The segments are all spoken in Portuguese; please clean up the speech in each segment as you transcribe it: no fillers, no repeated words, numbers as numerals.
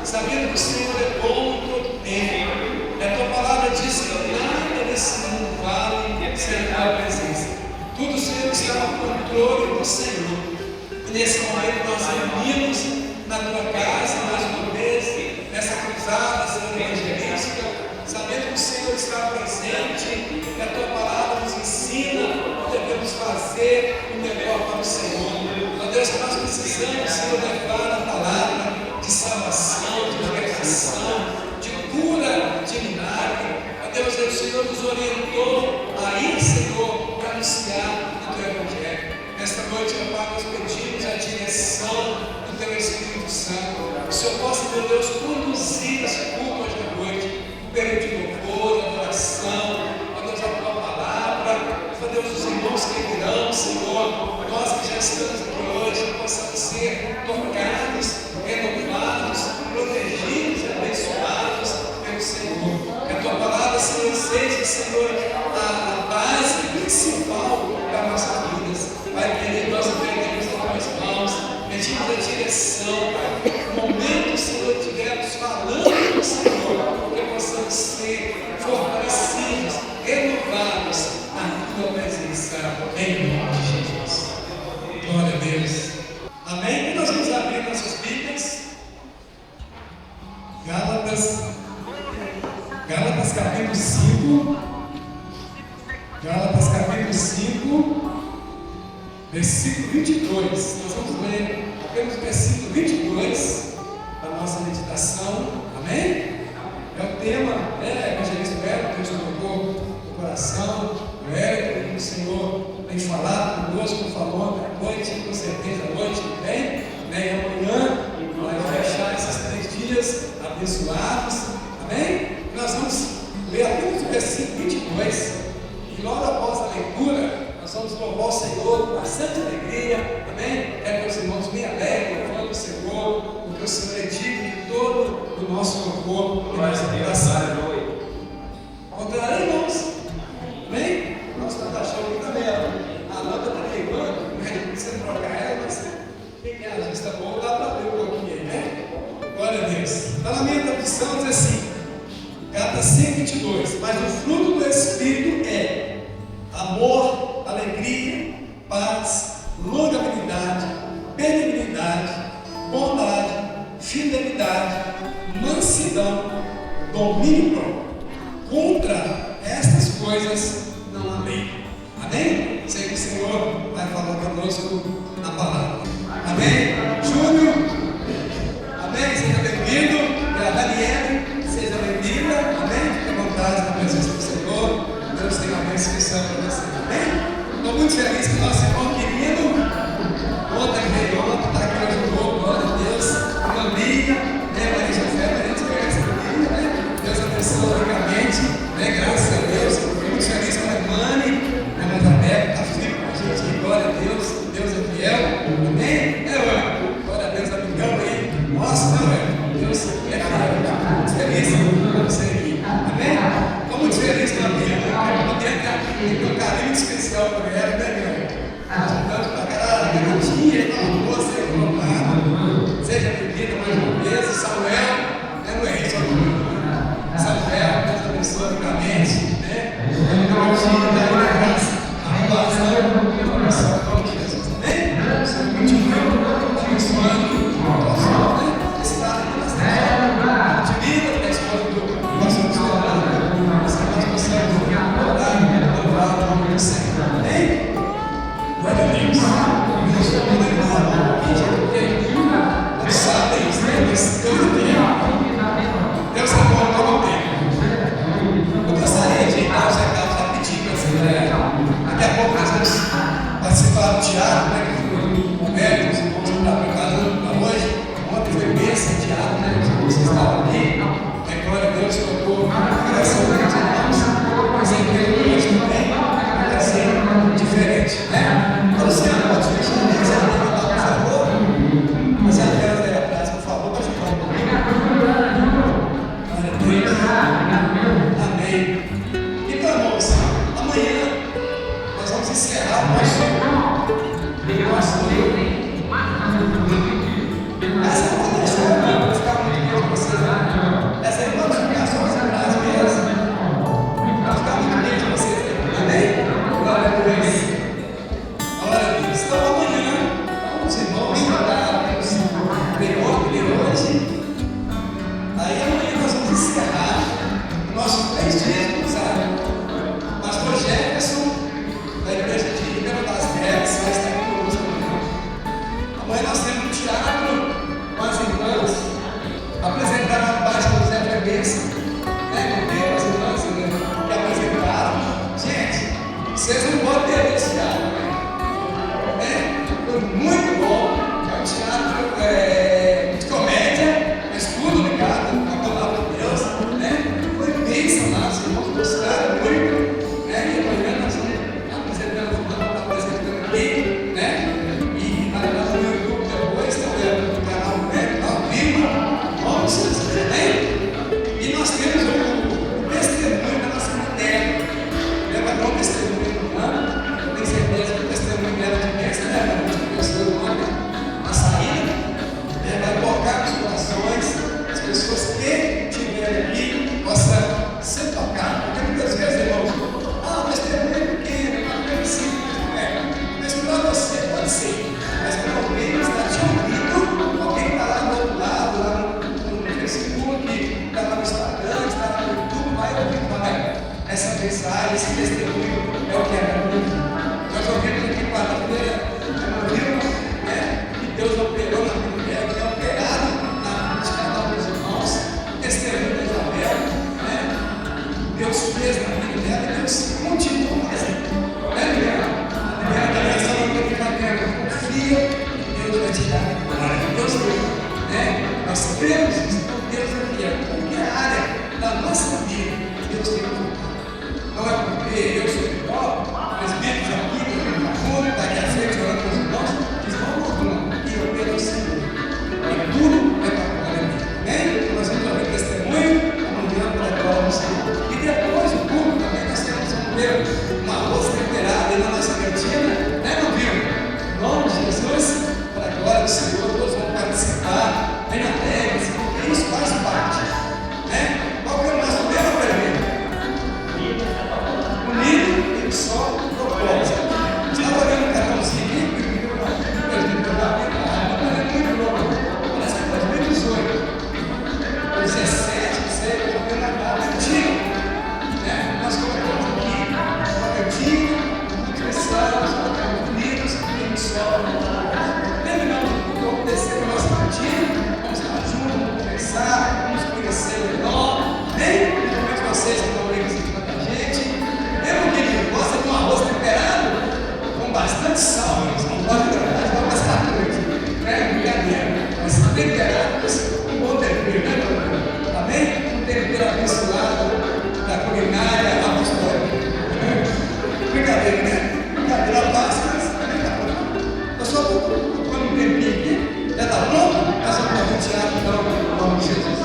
sabendo que o Senhor é bom em todo tempo. A tua palavra diz que nada nesse mundo vale sem a tua presença. Tudo, Senhor, está no controle do Senhor. E nesse momento nós reunimos na tua casa, mais uma vez, nessa cruzada, Senhor, evangelística, sabendo que o Senhor está presente, que a tua palavra nos ensina o que devemos fazer o melhor para o Senhor. Ó Deus, que nós precisamos, Senhor, levar a palavra de salvação, de libertação, de cura, de milagre. Ó Deus, o Senhor nos orientou a ir, Senhor, para anunciar o teu evangelho. Nesta noite, meu Pai, nós pedimos a direção do teu Espírito Santo. Que o Senhor possa, meu Deus, conduzir esse culto hoje à noite, um período de louvor, de adoração, ó Deus, a tua palavra, ó Deus, os irmãos que virão, Senhor, nós que já estamos aqui hoje, que possamos ser tocados, renovados, protegidos e abençoados pelo Senhor. Que a tua palavra, Senhor, seja, Senhor, a base principal das nossas vidas. Pai querido, nós entregamos nas tuas mãos, pedimos a direção, Pai. No momento, Senhor, que estivermos falando com o Senhor, que possamos ser fortalecidos, renovados na tua presença, em nome de Jesus. Glória a Deus. Amém? E nós vamos abrir nossas Bíblias. Gálatas capítulo 5. Gálatas capítulo 5, versículo 22. Nós vamos ler apenas o versículo 22 da nossa meditação. Amém? É o tema, evangelista Hélio, Deus colocou no coração do Hélio, que o Senhor tem falado conosco, falou à noite, com certeza à noite que vem, e amanhã nós vamos fechar esses 3 dias abençoados. Amém? Nós vamos ler apenas o versículo 22. E logo após a leitura, nós vamos louvar o Senhor com bastante alegria. Amém? É que os irmãos bem alegres, louvando o Senhor, porque o Senhor é digno de todo o nosso louvor e nossa adoração. Encontrarei, irmãos? Amém? Nossa, está achando que também a lâmpada está queimando, não precisa trocar ela, mas quem ela já está bom, dá para ver um pouquinho aí, né? Glória a Deus. Está na minha tradução, diz assim, Gálatas 5:22. Mas o fruto do Espírito é amor, alegria, paz, longanimidade, benignidade, bondade, fidelidade, mansidão, domínio próprio. Contra estas coisas não há lei. Amém? Sei que o Senhor vai falar conosco na palavra. Amém? Júnior? Amém? Seja bem-vindo. Daniela, seja bem-vinda. Amém? Fique à vontade na presença do Senhor. Deus tem uma bênção especial para você. Amém? Estou muito feliz que o nosso irmão querido, ontem veio, está aqui hoje de novo, glória a Deus. Família, Maria José, a gente conhece a família, né? Deus abençoe ricamente, graças a Deus. Estou muito feliz com a Irmane, a irmã Isabel, está firme com a gente aqui, glória a Deus. Deus é fiel. Amém? Glória a Deus, amigão aí. Nossa, Deus é fiel. Muito feliz com você aqui. Amém? Estou muito feliz com a minha. Tem um carinho especial por ela, né, meu? Tanto para aquela garotinha, uma moça colocada. Seja bem-vinda mais uma vez. Samuel, não é isso, Samuel, Deus abençoe ricamente, né? Garotinha, da graça, a relação, a oração com Jesus. Amém? Você continua abençoando o nosso nome, né? Esse lado aqui na cidade. De vida, da esposa do nosso missionário. Essa nós possamos orar e louvar o nome do Senhor. Amém? Glória a Deus. Deus é muito bom. Deus sabe isso, né? Deus é bom. Deus é bom todo o tempo. Eu gostaria de dar os recados rapidinho para você. Daqui a pouco nós vamos participar do teatro, né? Que foi o médico, os irmãos que estavam preparando para hoje. Ontem foi bênção de teatro, né? Vocês estavam ali. Glória a Deus, colocou o coração dos irmãos. Mas a igreja hoje também vai ser diferente, né? Então, você pode fechar a mesa, por favor. Mas a tela daí atrás, por favor, para ficar um pouquinho. Glória a Deus. Amém. Então, irmãos, amanhã nós vamos encerrar o nosso essa é uma das coisas que eu vou ficar muito bem com você. esse testemunho é o que é para mim. Nós ouvimos aqui quarta-feira, ouvimos que Deus operou na vida dela, que é operado na vida de cada um dos irmãos, o testemunho de Isabel, Deus fez na vida dela e Deus continua fazendo. A reação da vida materna confia que Deus vai te dar a glória. Deus deu, nós cremos isso, então Deus é fiel. Qualquer área da nossa vida, Deus tem que cuidar. Não é porque eu sou igual, presbíteros aqui, daqui à frente, orando com os irmãos, diz não alguma, e eu pelo o Senhor. E tudo é para a glória dele. Amém? Nós vamos ouvir testemunho, amanhã para a glória do Senhor. E depois o culto também nós temos uma arroz temperada aí na nossa cantina, não viu? Em nome de Jesus, para a glória do Senhor, todos vão participar, bem alegres, porque isso faz parte. Qual que é o nosso tema, primeiro? Unido em só propósito. Estava olhando o cartãozinho aqui, parece que foi 2018, 17, não sei, eu estou vendo a data antiga. Nós colocamos aqui uma cantiga, cristãos, unidos em só propósito. Terminamos o corpo descer a nossa cantiga, vamos estar juntos, vamos conversar, vamos conhecer o nome, principalmente vocês que estão aí visitando a gente. Mesmo que gosta de um arroz temperado, com bastante sal, não pode gravar, vai passar a noite. Brincadeira, mas temperado com um bom tempero, amém? Um tempero abençoado da culinária apostólica. Brincadeira, Brincadeira básica, mas eu só estou colocando um tempinho aqui. Já está pronto? Nós vamos providenciar então, em nome de Jesus.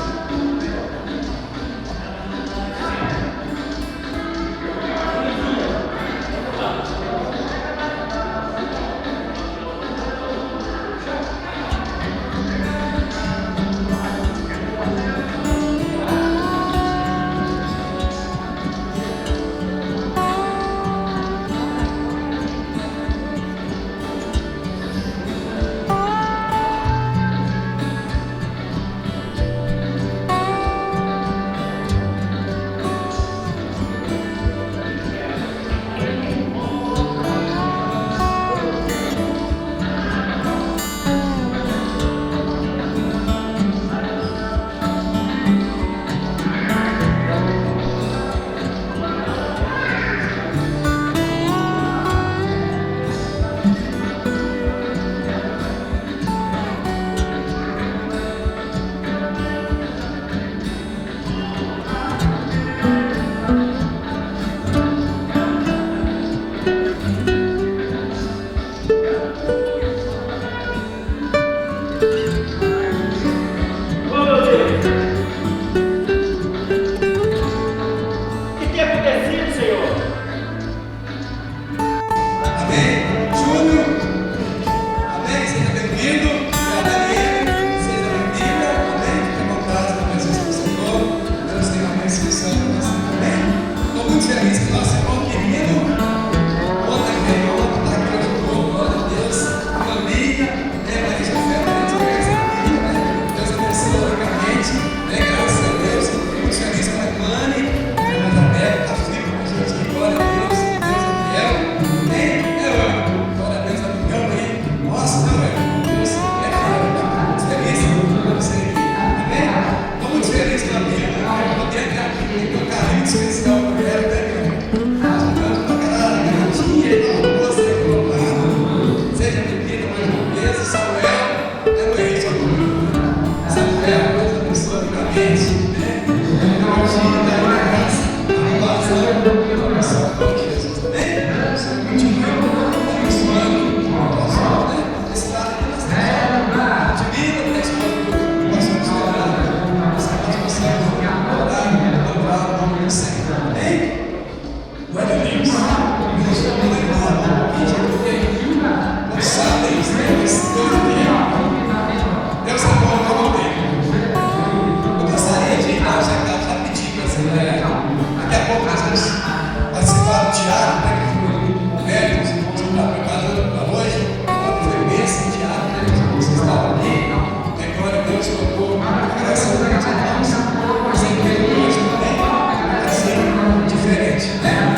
Diferente, né?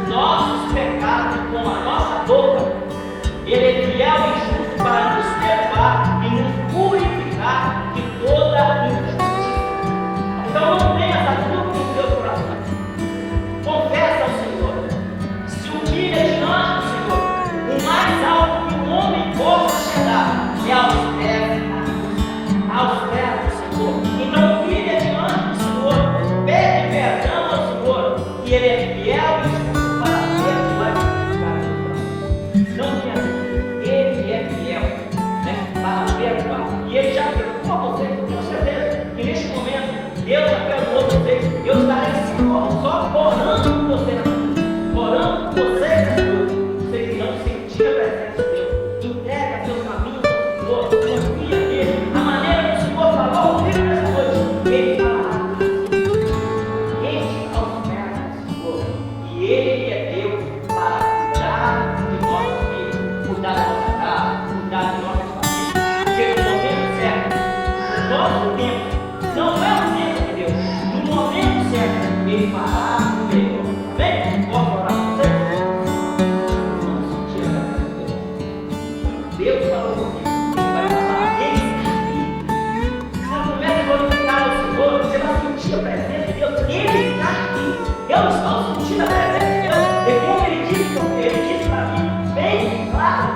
Nossos pecados com a nossa boca só orando por você na vida, orando por você, vocês irão sentir a presença de Deus. Entrega seus caminhos ao Senhor, confia nele. A maneira que o Senhor falou comigo nessa noite, ele falará. Rende aos pés do Senhor. E ele é Deus para cuidar de nossas vidas, cuidar da nossa casa, cuidar de nossas famílias. Porque no momento certo, no nosso tempo, não é o tempo de Deus. No momento certo, ele fará o melhor. Amém? Posso orar com você? Vamos sentir a presença de Deus. Deus falou comigo. Ele vai falar. Ele está aqui. Você começa a glorificar o Senhor, você vai sentir a presença de Deus. Ele está aqui. Eu estou sentindo a presença de Deus. E como ele disse para mim, bem claro,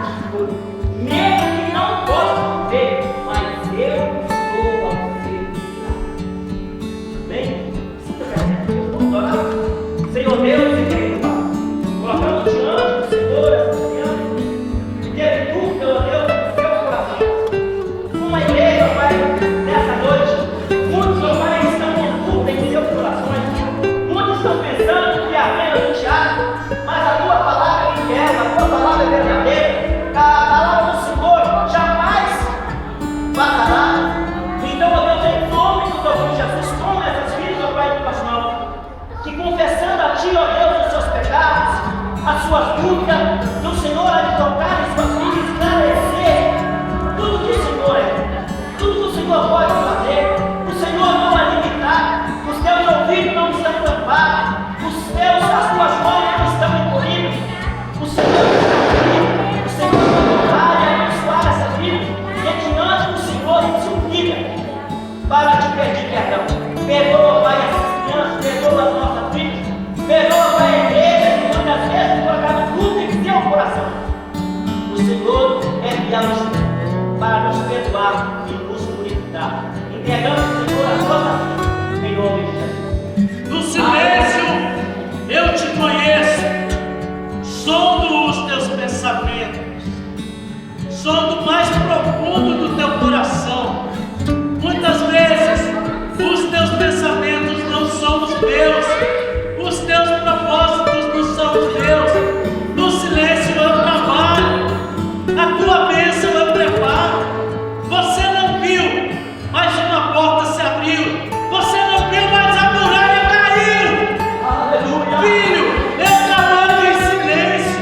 mesmo que não possa ver, mas eu estou ao seu lado. Amém? Sinta a presença de Deus. Vamos orar. Senhor Deus e Deus, colocamos diante do Senhor essa criança que teve dúvida, ó Deus, no seu coração. Uma igreja, Pai, nessa noite, muitos, ó Pai, estão com dúvida em seus corações. Muitos estão pensando que é apenas um teatro, mas a tua palavra é fiel, a tua palavra é verdadeira. A palavra do Senhor jamais passará. Então, ó Deus, em nome do teu filho Jesus, toma essas vidas, ó Pai, em tuas mãos, que confessando a ti, ó Deus, os seus pecados, as suas dúvidas, do Senhor há de tocar em suas vidas, esclarecer tudo que o Senhor é, tudo que o Senhor pode fazer. O Senhor não é limitado, os teus ouvidos não estão tampados, as tuas mãos não estão encolhidas. O Senhor está aqui, o Senhor vai honrar e abençoar essa vida, e diante do Senhor nos suplica para te pedir perdão. Perdoa, Pai, essas crianças, perdoa as nossas vidas, perdoa, Pai, a igreja que muitas vezes colocado tudo em seu coração. O Senhor é fiel para nos perdoar e nos purificar. Entregamos, Senhor, a nossa vida, em nome de Jesus. No silêncio, eu te conheço, sondo os teus pensamentos, sondo o mais profundo do teu coração. Muitas vezes, os teus pensamentos não são os meus, os teus propósitos não são os meus. No silêncio eu trabalho, a tua bênção eu preparo. Você não viu, mas uma porta se abriu. Você não viu, mas a muralha caiu. Aleluia. Filho, eu trabalho em silêncio.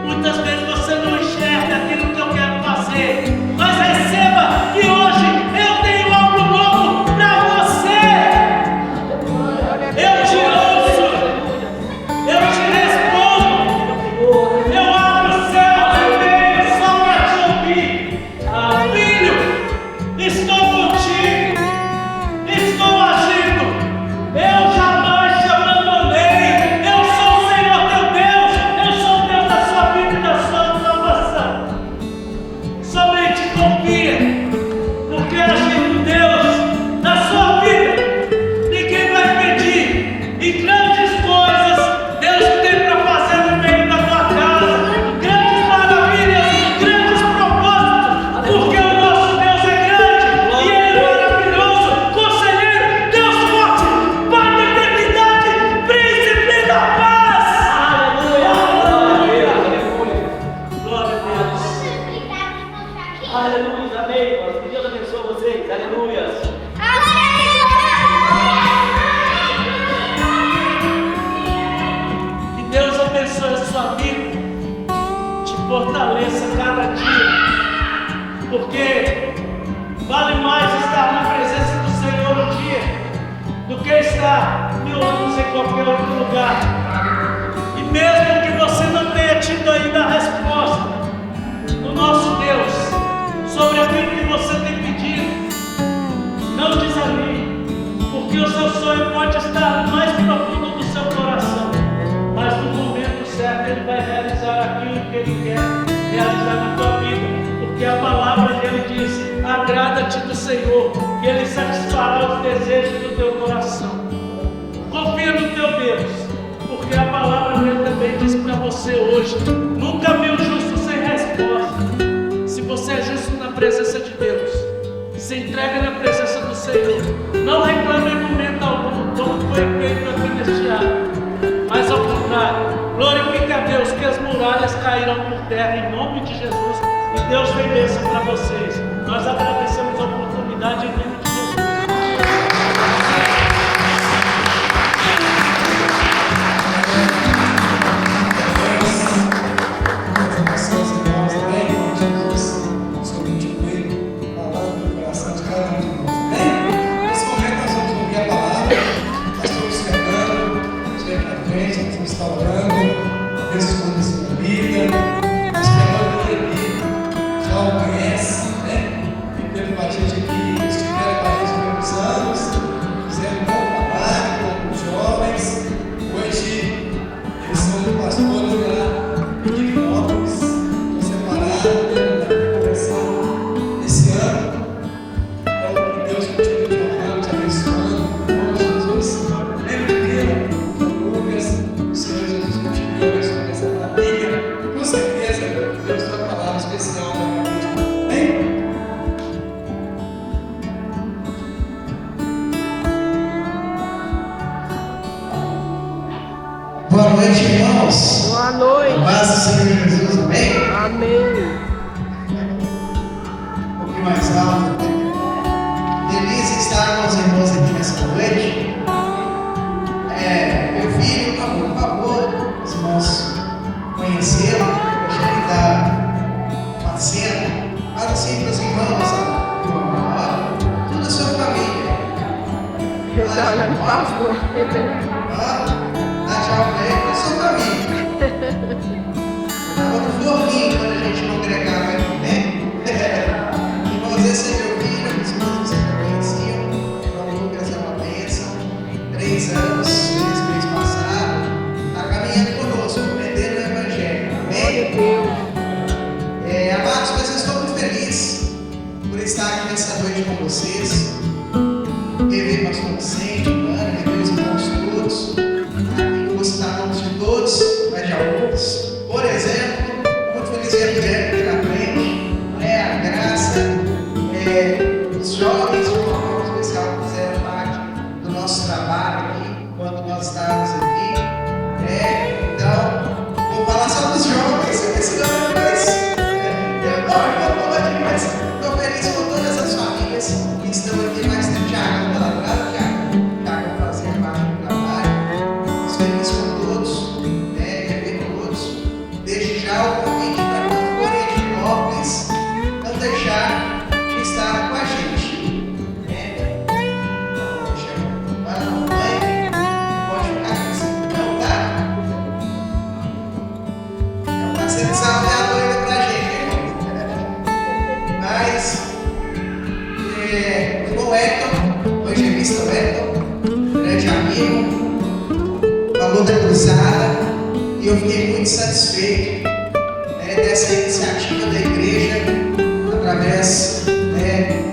Muitas vezes você não enxerga aquilo que eu quero fazer, mas receba que hoje eu tenho algo novo para você. Eu te ouço, eu te respondo, eu abro o céu também só para te ouvir. Filho, estou contigo, estou agindo, eu jamais te abandonei. Eu sou o Senhor teu Deus, eu sou o Deus da sua vida e da sua salvação. Somente confia, porque agindo Deus na sua vida, ninguém vai pedir. E grandes coisas Deus tem para fazer no meio da tua casa, grandes maravilhas, grandes propósitos, porque o nosso Deus é grande e Ele é maravilhoso. Conselheiro, Deus forte, Pai da eternidade, Príncipe da paz. Aleluia. Glória a Deus. Aleluia, amém, irmãos. Que Deus abençoe vocês. Aleluia. Que Deus abençoe a sua vida, te fortaleça cada dia, porque vale mais estar na presença do Senhor um dia do que estar 1000 anos em qualquer outro lugar. E mesmo que você não tenha tido ainda a resposta do nosso Deus sobre aquilo que você tem pedido, não desanime, porque o seu sonho pode estar no mais profundo do seu coração, mas no momento certo Ele vai realizar aquilo que Ele quer realizar na tua vida, porque a palavra dele diz: agrada-te do Senhor e Ele satisfará os desejos do teu coração. Confia no teu Deus, porque a palavra dele também diz para você hoje: nunca vi um justo sem resposta. Se você é justo na presença de Deus, se entrega na presença do Senhor, não reclame em momento algum como foi feito aqui terra, em nome de Jesus. E Deus tem bênção para vocês. Nós agradecemos a oportunidade em nome de Jesus. Seus irmãos também, em nome de Jesus, Senhor continue falando no coração de cada um de nós, amém? Nesse momento nós vamos ouvir a palavra, nós estamos chegando, chega aqui na frente, nós vamos estar orando, abençoando a sua vida, nós queremos que já o conhece, né? E teve com a gente aqui, estiveram com a gente há muitos anos, fizeram um bom trabalho com os jovens, hoje eles são pastores lá de Flópolis, separados, começar esse ano. Então, que Deus continue te honrando, te abençoando, em nome de Jesus. Lembre-me, Lucas, o Senhor Jesus continue abençoando essa família. Com certeza, Deus tem uma palavra especial para a vida. Amém? Boa noite, irmãos. Boa noite. A paz do Senhor Jesus, amém? Amém. Um pouquinho mais alto. Feliz em estar com os irmãos aqui nessa noite. Meu filho, por favor, os irmãos conheceram, deixa ele dar uma cena. Fala assim para os irmãos, toda a sua família. Eu estou olhando para o pastor. Dá tchau pra ele, pra sua família. Estava no forninho quando a gente congregava aqui, né? Irmãos, esse é meu filho, os irmãos vocês já conheciam. O Lucas é uma bênção. 3 anos, desde o mês passado. Está caminhando conosco, aprendendo o Evangelho. Amém? Amados, mas eu estou muito feliz por estar aqui nessa noite com vocês. Rever pastor Vicente, Ana, rever os irmãos todos. Aqui vou citar nomes de todos, mas de alguns. Por exemplo, muito feliz em ver aqui na frente, a Graça, os jovens de uma forma especial que fizeram parte do nosso trabalho aqui, quando nós estávamos aqui. Então, vou falar só dos jovens, porque senão depois eu vou falar demais. Estou feliz com todas as famílias que estão aqui, mais tem Tiago está lá atrás, Tiago fazia parte do trabalho. Estou feliz com todos, rever todos. Desde já o convite para quando forem a Flópolis, não deixar de estar com a gente. Para a mamãe, pode ficar com esse não, tá? Está sendo desafiador ainda para a gente, irmão. Mas, o irmão Hector, hoje é visto o Hector, grande amigo, falou da cruzada, e eu fiquei muito satisfeito dessa iniciativa da igreja, através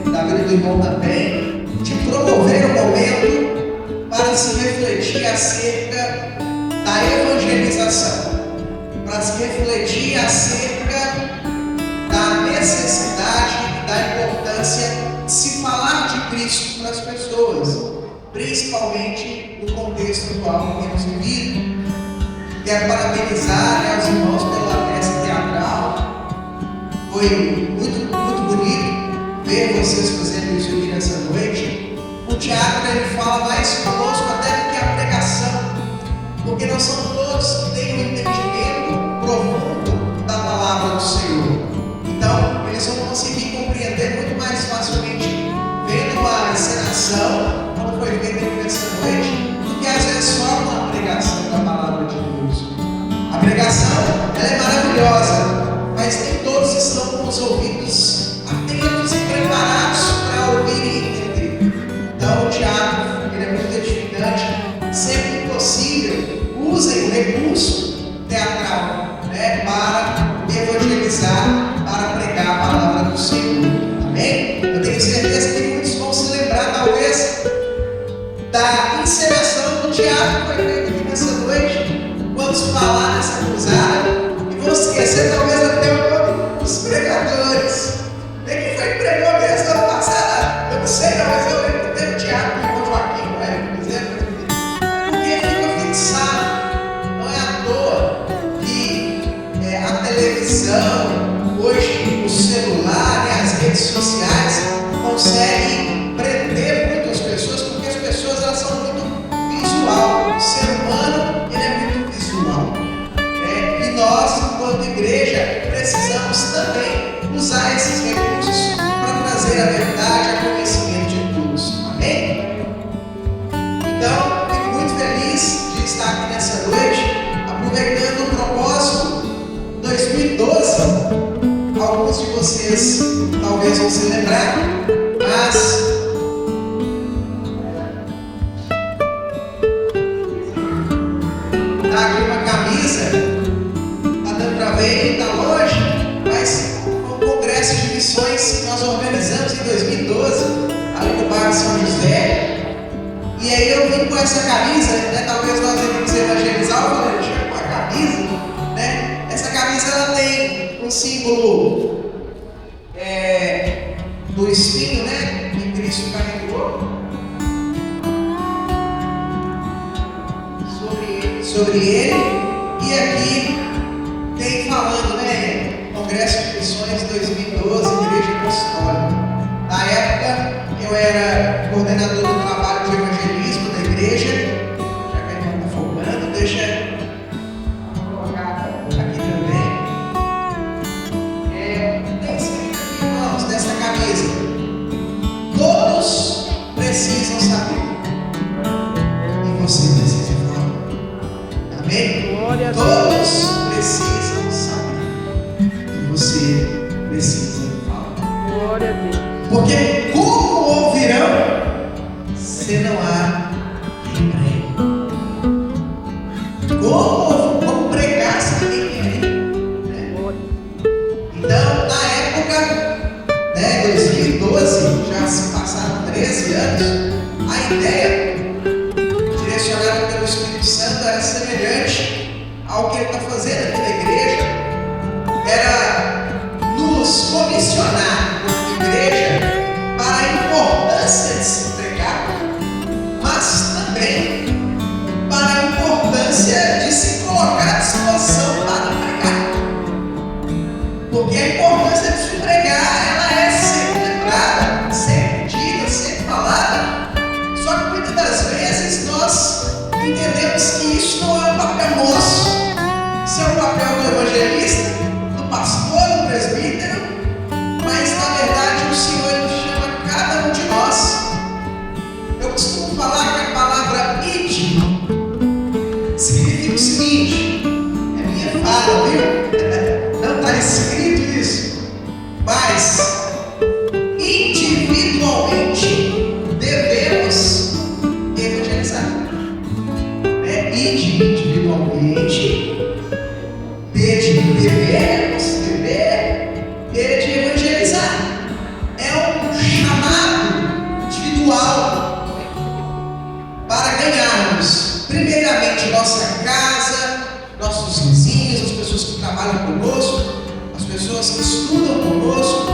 da vida do irmão também, de promover o momento para se refletir acerca da evangelização, para se refletir acerca da necessidade e da importância de se falar de Cristo para as pessoas, principalmente no contexto atual que temos vivido. Quero parabenizar aos irmãos pela peça teatral. Foi muito bonito ver vocês fazendo isso aqui nessa noite. O teatro ele fala mais conosco até do que a pregação, porque não são todos que têm um entendimento profundo da palavra do Senhor. Então, eles vão conseguir compreender muito mais facilmente vendo uma encenação, como foi feita aqui nessa noite, do que às vezes só uma pregação da palavra de Deus. A pregação ela é maravilhosa, mas nem todos estão com os ouvidos atentos e preparados para ouvir e entender. Então, o teatro ele é muito edificante. Sempre que possível, usem o recurso teatral para evangelizar, para pregar a palavra do Senhor. Amém? Eu tenho certeza que muitos vão se lembrar, talvez, da encenação do teatro que foi feito aqui nessa noite, quando se falar nessa cruzada, e vão esquecer talvez até o nome dos pregadores. Nem que foi que pregou mesmo ano passado, eu não sei, não, mas eu lembro que teve um teatro com o Joaquim, por exemplo, porque fica fixado. Não é à toa que a televisão alguns de vocês talvez vão se lembrar, mas tá aqui uma camisa, tá dando para ver, tá longe, mas foi um congresso de missões que nós organizamos em 2012, ali no bairro São José. E aí eu vim com essa camisa, né? Talvez nós iríamos evangelizar, eu falei, deixa eu com a camisa, né? Essa camisa ela tem um símbolo do espinho, né? Que Cristo carregou sobre ele. E aqui tem falando, né? Congresso de Missões 2012, Igreja Apostólica. Na época eu era coordenador do trabalho de evangelismo da igreja. Já que a irmã está formando, deixa eu colocar aqui também. Tem escrito aqui, irmãos, nessa camisa: todos precisam saber. E você precisa falar. Amém? Glória a Deus. Todos precisam saber. E você precisa falar. Glória a Deus. Porque como ouvirão se não há quem pregue? Como pregar se ninguém quer ir? Né? Então, na época, né, 2012, já se passaram 13 anos, a ideia direcionada pelo Espírito Santo era semelhante ao que ele está fazendo aqui na igreja, era nos comissionar como igreja para a importância de se pregar, mas também para a importância de se colocar à disposição para pregar. Porque a importância de se pregar, ela é sempre lembrada, sempre dita, sempre falada. Só que muitas das vezes nós entendemos que isso não é um papel nosso. Isso é um papel do evangelista, do pastor, do presbítero, mas na verdade o Senhor chama cada um de nós. Eu costumo falar que a palavra ide significa o seguinte, é minha fala, viu? Não está escrito isso, mas individualmente devemos evangelizar. Ide individualmente, de evangelizar. É um chamado individual para ganharmos, primeiramente, nossa casa, nossos vizinhos, as pessoas que trabalham conosco, as pessoas que estudam conosco.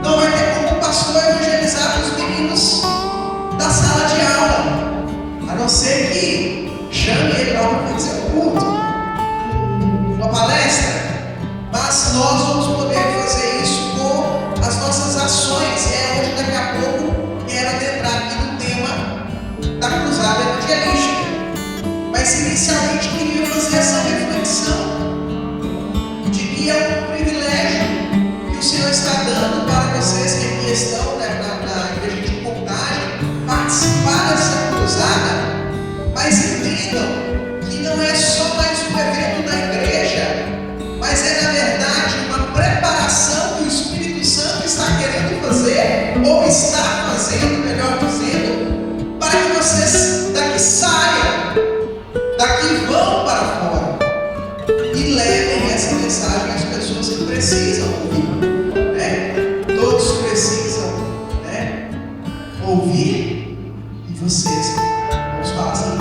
Não vai ter como o pastor evangelizar os meninos da sala de aula, a não ser que chame ele para fazer um culto, uma palestra. Mas nós vamos poder fazer isso com as nossas ações. É onde daqui a pouco quero adentrar aqui no tema da cruzada evangelística. Mas inicialmente queria fazer essa reflexão de que é um privilégio que o Senhor está dando para vocês que aqui estão, né, na igreja de Contagem, participar dessa cruzada. Mas entendam que não é só mais um evento da igreja, mas é na verdade uma preparação que o Espírito Santo está querendo fazer, ou está fazendo, melhor dizendo, para que vocês daqui saiam, daqui vão para fora e levem essa mensagem às pessoas que precisam ouvir, né? Todos precisam, né, ouvir, e vocês, vamos falar assim,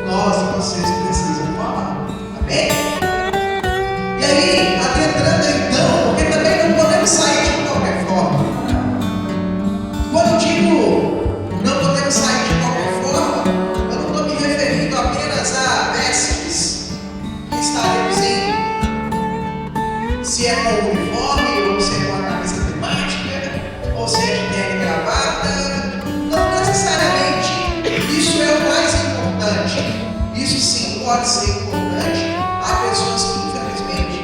nós e vocês precisam falar, amém? E aí, adentrando então, porque também não podemos sair de qualquer forma. Quando eu digo não podemos sair de qualquer forma, eu não estou me referindo apenas a vestes que estaremos em, se é com o uniforme, ou se é com a camisa temática, ou se é de terno e gravata. Não necessariamente isso é o mais importante. Isso sim pode ser importante. Há pessoas que infelizmente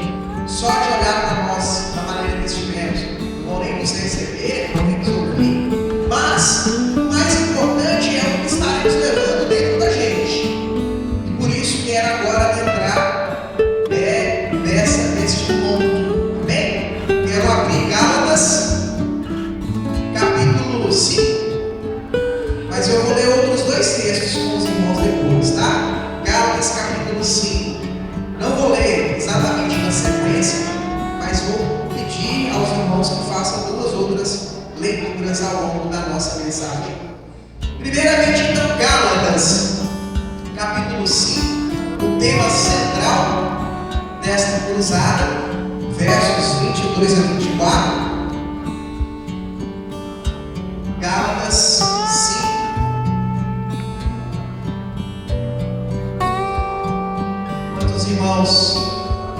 só de olhar para nós da maneira que estivemos não vão nem nos receber, não vão nem nos ouvir. Mas o mais importante é o que estaremos levando dentro da gente. E por isso quero agora adentrar neste ponto. Amém? 5. Não vou ler exatamente na sequência, mas vou pedir aos irmãos que façam 2 outras leituras ao longo da nossa mensagem. Primeiramente, então, Gálatas, capítulo 5, o tema central desta cruzada, versos 22 a 24. Gálatas 5. Quantos irmãos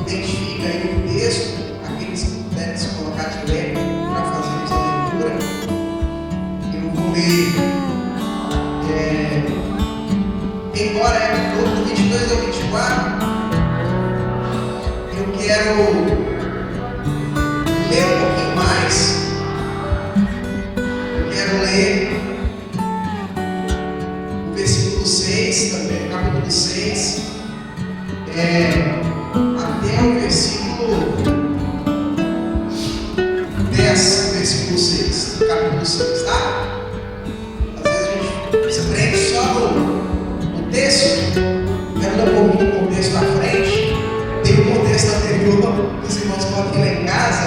identificam aí o texto? Aqueles que puderem se colocar de pé para fazermos a leitura. Eu vou ler. Embora é todo 22 ao 24, eu quero ler um pouquinho mais. Eu quero ler o versículo 6 também, capítulo 6, até o versículo 10, versículo 6, capítulo 6, tá? Às vezes a gente se prende só no texto, quero dar um pouquinho do contexto à frente, tem o contexto anterior, os irmãos podem ler em casa,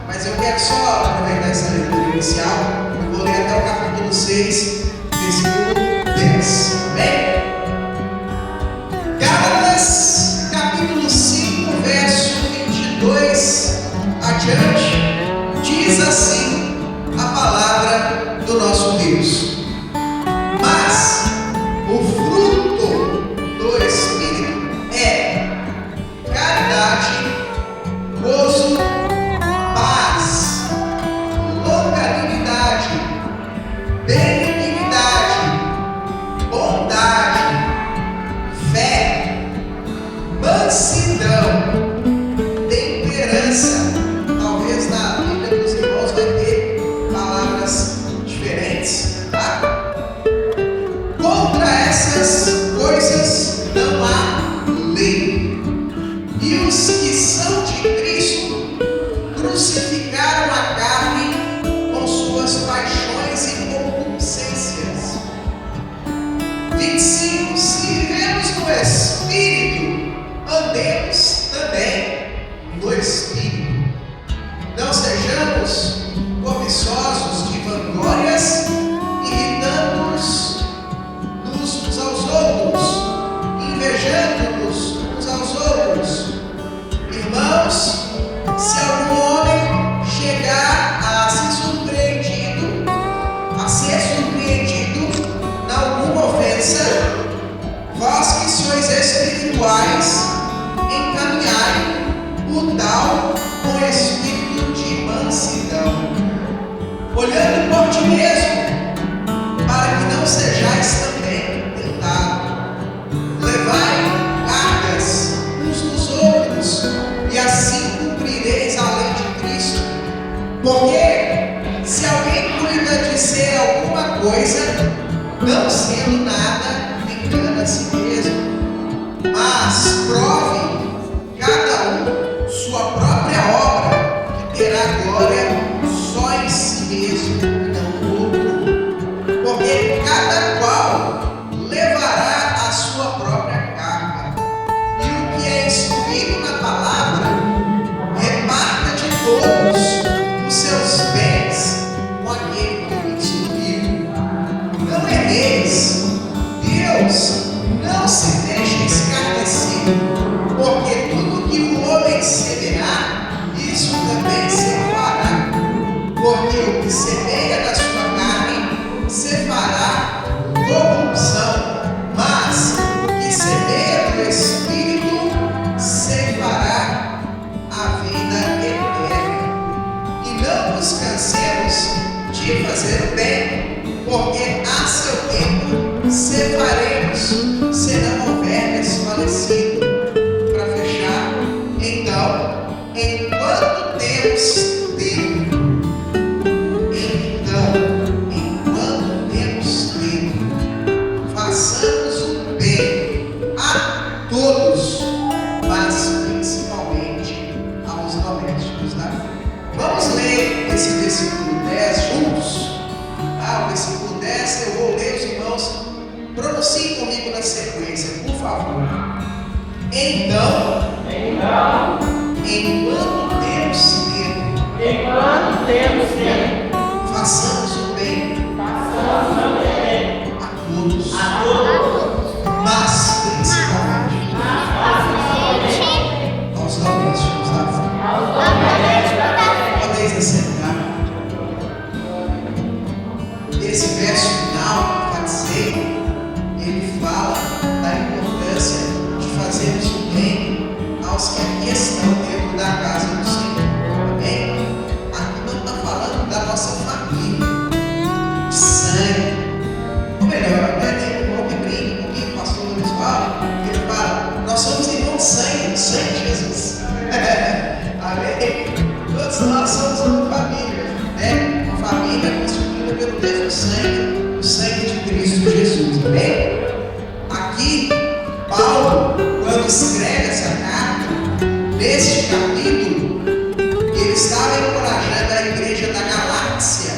mas eu quero só aproveitar essa leitura inicial. Eu vou ler até o capítulo 6, versículo 10. Amém? Gálatas, capítulo 5, verso 22 adiante, diz assim a palavra do nosso Deus: mas o fruto do Espírito é caridade, gozo, paz, longanimidade, benignidade, bondade, fé, mansidão, temperança. Talvez na Bíblia dos irmãos vai ter palavras diferentes, tá? Contra essas coisas não há lei. E os que são de Cristo crucificaram a carne com suas paixões e concupiscências. 25. Se vivemos no Espírito, andemos também no Espírito. Não sejamos cobiçosos de vanglórias, irritando-nos uns aos outros, invejando-nos uns aos outros. Irmãos, se algum homem chegar a ser surpreendido na alguma ofensa, vós que sois espirituais, encaminhai o tal com espírito de mansidão, olhando por ti mesmo, para que não sejais também tentados. Levai cargas uns dos outros, e assim cumprireis a lei de Cristo. Porque se alguém cuida de ser alguma coisa, não sendo nada, engana a si mesmo. Mas prove cada um sua própria obra, que terá glória só em si mesmo, e não no outro. Porque cada qual levará a sua própria carga. E o que é instruído na palavra, reparta de todos os seus bens com aquele que o instruiu. Não erreis, Deus não se deixa escarnecer, porque tudo que o homem semear, isso também se fará. Porque o que semeia da sua carne se fará corrupção, mas o que semeia do Espírito se fará a vida eterna. E não nos cansemos de fazer o bem, porque a seu tempo cefaremos, se não houver desfalecido. Para fechar, então, enquanto temos tempo, façamos o bem a todos, mas principalmente aos domésticos da fé. Vamos ler esse versículo 10 juntos? O versículo 10 eu vou ler, os irmãos pronunciem comigo na sequência, por favor. Então, enquanto temos tempo, façamos o bem a todos, mas principalmente aos domésticos da fé. Podem assentar. Esse verso final, fazer, ele fala da importância de fazermos o bem aos que aqui estão dentro da casa do Senhor. Amém? Aqui não está falando da nossa família, de sangue. Ou melhor, tem um irmão que brinca com quem o pastor Luiz fala, ele fala, nós somos irmãos de sangue de Jesus. Amém? Todos nós somos uma família, né? Uma família constituída pelo mesmo sangue, o sangue de Cristo Jesus. Amém? Aqui, Paulo, quando escreve essa carta, neste capítulo, ele estava encorajando a igreja da Galáxia,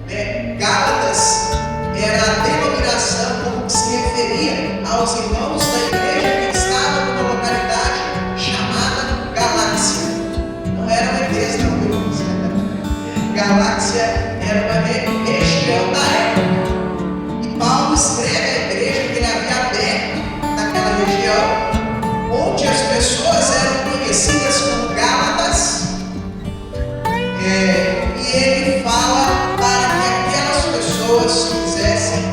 né? Gálatas era a denominação como se referia aos irmãos da igreja que estava numa localidade chamada Galáxia. Não era uma igreja, não, irmãos. Galáxia era uma região da época. E Paulo escreve à igreja que ele havia aberto naquela região, onde as pessoas eram conhecidas como Gálatas. E ele fala para que aquelas pessoas fizessem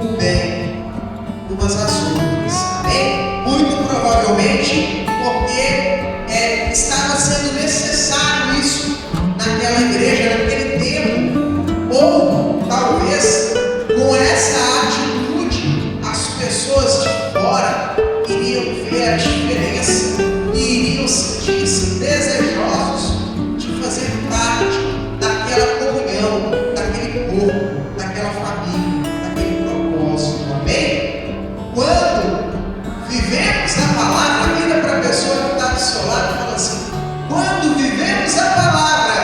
o bem umas às outras. Amém? Muito provavelmente porque estava sendo necessário isso naquela igreja, naquele tempo. Ou talvez com essa atitude as pessoas de fora iriam ver a diferença e iriam sentir-se desejosos de fazer parte daquela comunhão, daquele corpo, daquela família, daquele propósito. Amém? Quando vivemos a palavra, vira para a pessoa que está do seu lado e fala assim: quando vivemos a palavra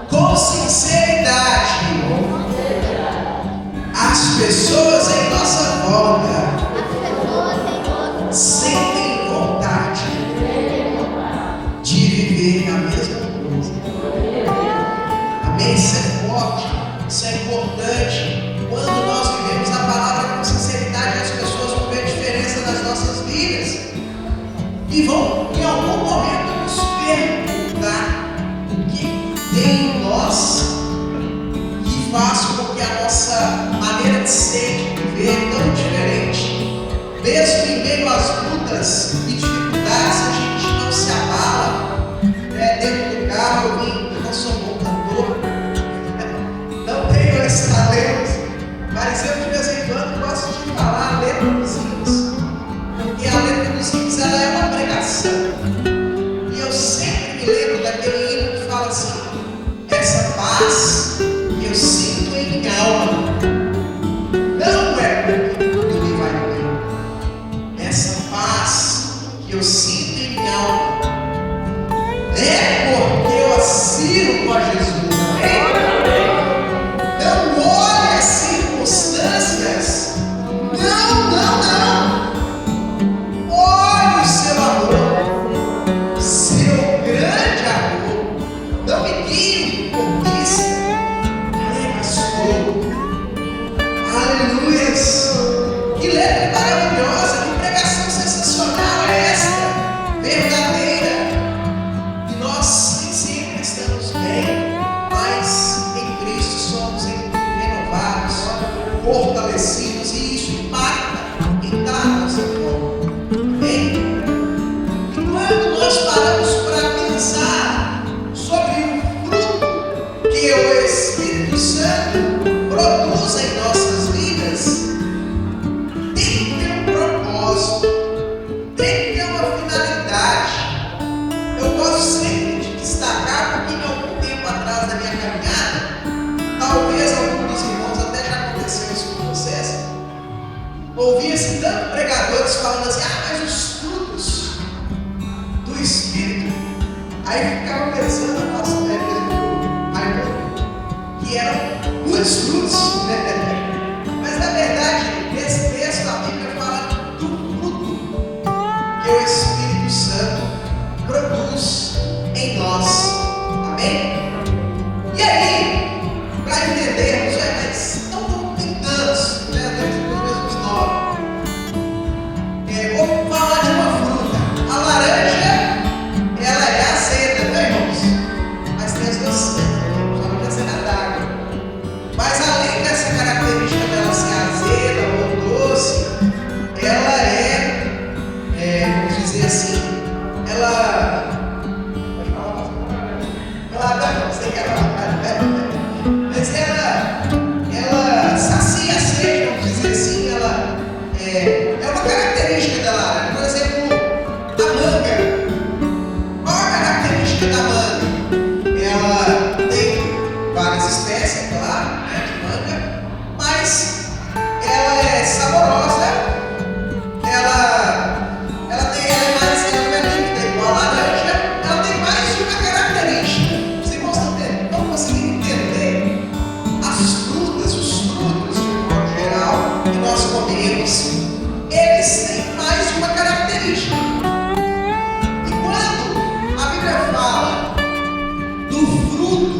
com sinceridade, as pessoas em nossa volta sentem vontade de viver a mesma coisa. Amém? Isso é forte, isso é importante. Quando nós vivemos a palavra com sinceridade, as pessoas vão ver a diferença nas nossas vidas e vão, em algum momento, nos perguntar o que tem em nós que faz com que a nossa maneira de ser, de viver, é tão diferente. Mesmo em meio às lutas e dificuldades, a gente não se abala. Dentro do carro, eu não sou bom cantor, não tenho esse talento, mas eu de vez em quando gosto de falar a letra dos hinos, porque a letra dos hinos ela é uma pregação. E eu sempre me lembro daquele hino que fala assim: essa paz que eu sinto em minha alma não é porque tudo me vai bem. Essa paz que eu sinto em minha alma é porque eu assino com a Jesus. Amém? Não olhe as circunstâncias. Não. Olhe o seu amor, seu grande amor. Não me guie por vista, mas por aleluias. Que letra maravilhosa, que pregação sensacional é esta, verdadeira. E nós nem sempre estamos bem, mas em Cristo somos renovados, fortalecidos, e isso impacta em dar a nossa forma. Amém? E quando nós paramos para pensar sobre o fruto que o Espírito Santo produz em nossas vidas, tem que ter um propósito, tem que ter uma finalidade. Eu gosto sempre de destacar, porque em algum tempo atrás da minha caminhada, talvez alguns dos irmãos, até já aconteceu isso com vocês, ouvia-se tanto pregadores falando assim: mas os frutos do Espírito. Aí ficava pensando, nossa, que eram muitos frutos, né? Mas na verdade, nesse texto a Bíblia fala do fruto é uma característica da laranja. Por exemplo, a manga. Qual a característica da manga? Ela tem várias espécies, é claro, né, de manga, mas ela é saborosa, ela é líquida, igual a laranja, ela tem mais de uma característica. Os irmãos estão conseguindo entender as frutas, os frutos, de modo geral, que nós comemos, eles têm mais de uma característica. E quando a Bíblia fala do fruto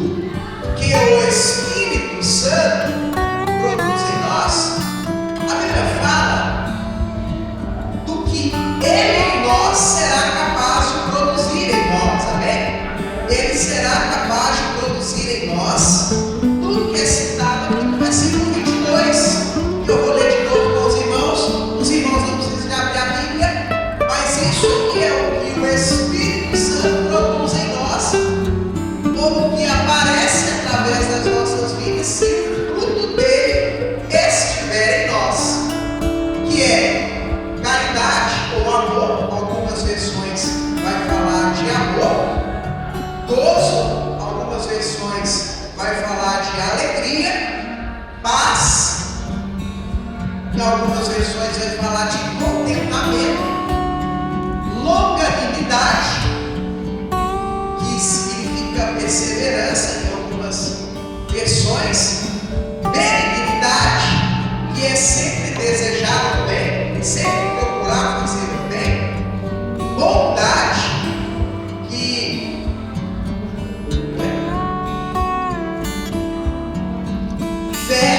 que o Espírito Santo produz em nós, a Bíblia fala do que Ele em nós será capaz de produzir em nós, amém? Ele será capaz de produzir em nós tudo que é citado aqui no versículo 22. Eu vou ler de novo com os irmãos não precisam de abrir a Bíblia, mas isso aqui é o que o Espírito Santo produz em nós, ou o que aparece através das nossas vidas, se o fruto dele estiver em nós, que é caridade ou amor. Algumas versões vai falar de amor. Gozo, algumas versões vai falar de alegria. Paz, em algumas versões vai falar de contentamento. Longanimidade, que significa perseverança em algumas versões. Benignidade, que é sempre desejar o bem, sempre procurar fazer o bem. Bondade, que fé,